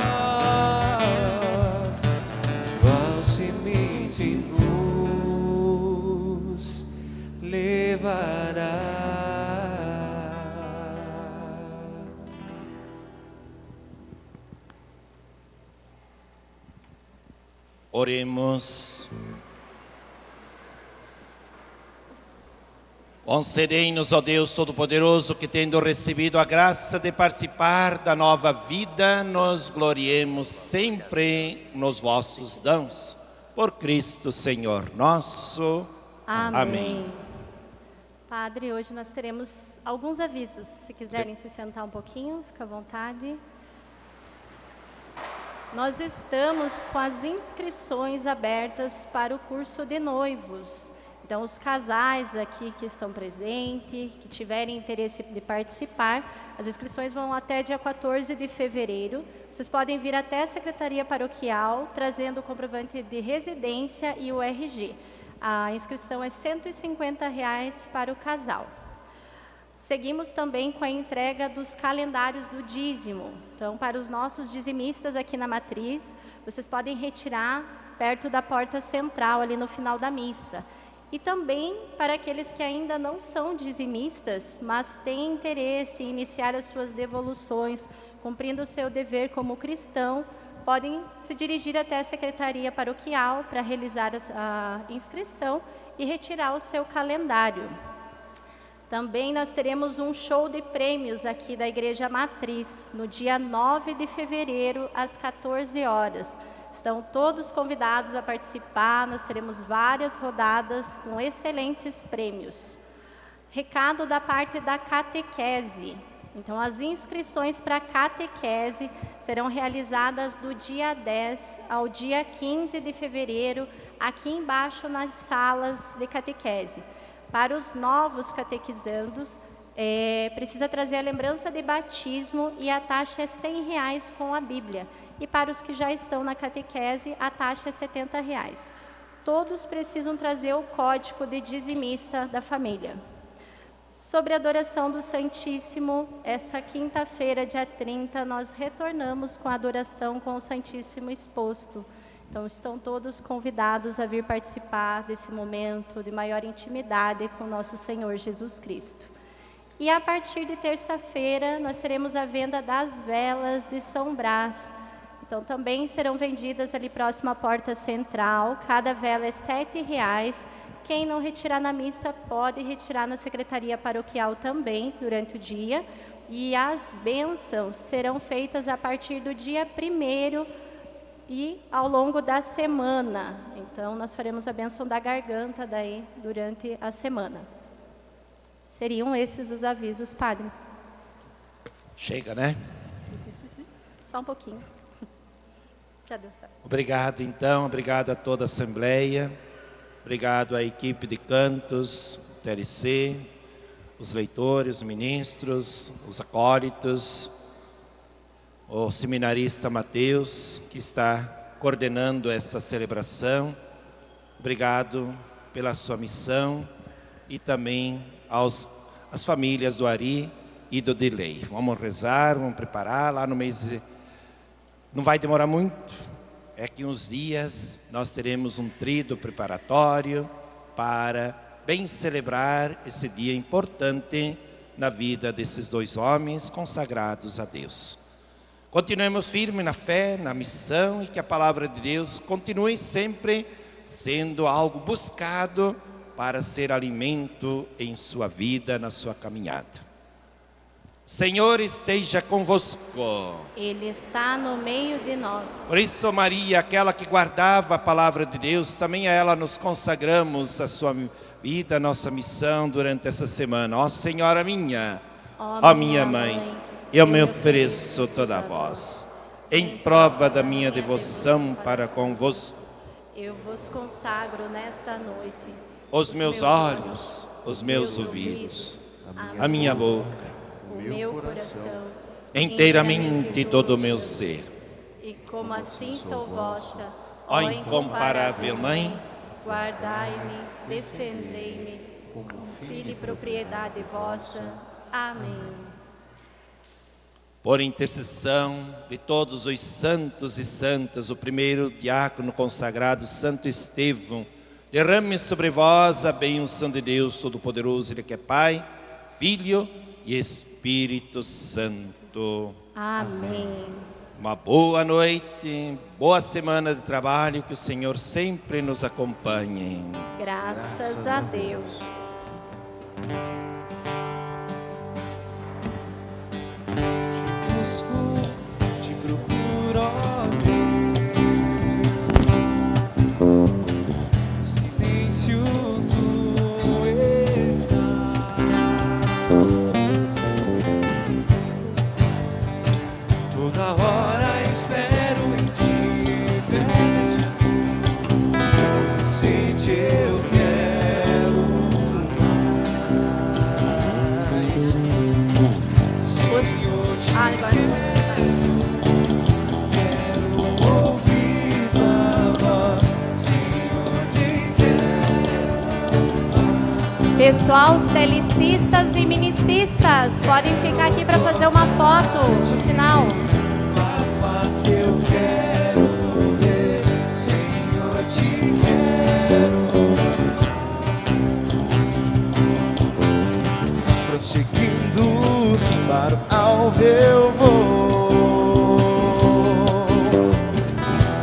qual semente nos levará. Oremos. Concedei-nos, ó Deus Todo-Poderoso, que tendo recebido a graça de participar da nova vida, nos gloriemos sempre nos vossos dons. Por Cristo Senhor nosso. Amém. Padre, hoje nós teremos alguns avisos. Se quiserem se sentar um pouquinho, fica à vontade. Nós estamos com as inscrições abertas para o curso de noivos. Então, os casais aqui que estão presentes, que tiverem interesse de participar, as inscrições vão até dia 14 de fevereiro. Vocês podem vir até a Secretaria Paroquial, trazendo o comprovante de residência e o RG. A inscrição é R$ 150 para o casal. Seguimos também com a entrega dos calendários do dízimo. Então, para os nossos dizimistas aqui na matriz, vocês podem retirar perto da porta central, ali no final da missa. E também para aqueles que ainda não são dizimistas, mas têm interesse em iniciar as suas devoluções, cumprindo o seu dever como cristão, podem se dirigir até a Secretaria Paroquial para realizar a inscrição e retirar o seu calendário. Também nós teremos um show de prêmios aqui da Igreja Matriz, no dia 9 de fevereiro, às 14 horas. Estão todos convidados a participar, nós teremos várias rodadas com excelentes prêmios. Recado da parte da catequese. Então, as inscrições para a catequese serão realizadas do dia 10 ao dia 15 de fevereiro, aqui embaixo nas salas de catequese. Para os novos catequizandos, precisa trazer a lembrança de batismo e a taxa é R$ 100 com a Bíblia. E para os que já estão na catequese, a taxa é R$ 70. Todos precisam trazer o código de dizimista da família. Sobre a adoração do Santíssimo, essa quinta-feira, dia 30, nós retornamos com a adoração com o Santíssimo exposto. Então, estão todos convidados a vir participar desse momento de maior intimidade com nosso Senhor Jesus Cristo. E a partir de terça-feira, nós teremos a venda das velas de São Brás. Então, também serão vendidas ali próximo à porta central. Cada vela é R$ 7. Quem não retirar na missa, pode retirar na Secretaria Paroquial também, durante o dia. E as bênçãos serão feitas a partir do dia 1º, e ao longo da semana. Então, nós faremos a bênção da garganta daí durante a semana. Seriam esses os avisos, Padre. Chega, né? Só um pouquinho. Já deu certo. Obrigado, então. Obrigado a toda a Assembleia. Obrigado à equipe de cantos, TLC, os leitores, os ministros, os acólitos, o seminarista Mateus, que está coordenando essa celebração. Obrigado pela sua missão e também às famílias do Ari e do Dilei. Vamos rezar, vamos preparar lá no mês de... Não vai demorar muito, é que uns dias nós teremos um tríduo preparatório para bem celebrar esse dia importante na vida desses dois homens consagrados a Deus. Continuemos firmes na fé, na missão, e que a palavra de Deus continue sempre sendo algo buscado para ser alimento em sua vida, na sua caminhada. O Senhor esteja convosco. Ele está no meio de nós. Por isso, Maria, aquela que guardava a palavra de Deus, também a ela nos consagramos a sua vida, a nossa missão durante essa semana. Ó Senhora minha, ó minha mãe, eu me ofereço toda a vós, em prova da minha devoção para convosco. Eu vos consagro nesta noite Os meus olhos, os meus ouvidos, a minha boca, o meu coração, inteiramente todo o meu ser. E como assim sou vossa, Ó incomparável Mãe, guardai-me, defendei-me, como filho e propriedade vossa. Amém. por intercessão de todos os santos e santas, o primeiro diácono consagrado, Santo Estevão, derrame sobre vós a bênção de Deus Todo-Poderoso, Ele que é Pai, Filho e Espírito Santo. Amém. Uma boa noite, boa semana de trabalho, que o Senhor sempre nos acompanhe. Graças a Deus. Te procuro, ó Deus. Silêncio tu estás. Toda hora espero em ti, sem te eu quero mais. Senhor, te quero ouvir tua voz. Senhor, te quero. Pessoal, os telicistas e minicistas, podem ficar aqui para fazer uma foto no final. Tua face eu quero ver. Senhor, te quero. Prosseguindo para o alvo eu vou,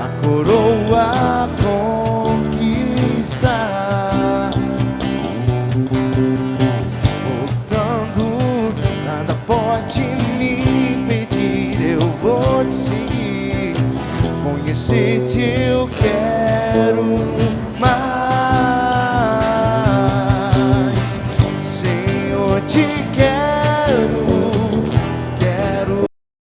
a coroa conquistar. Voltando, nada pode me impedir, eu vou te seguir. Conhecer-te eu quero mais.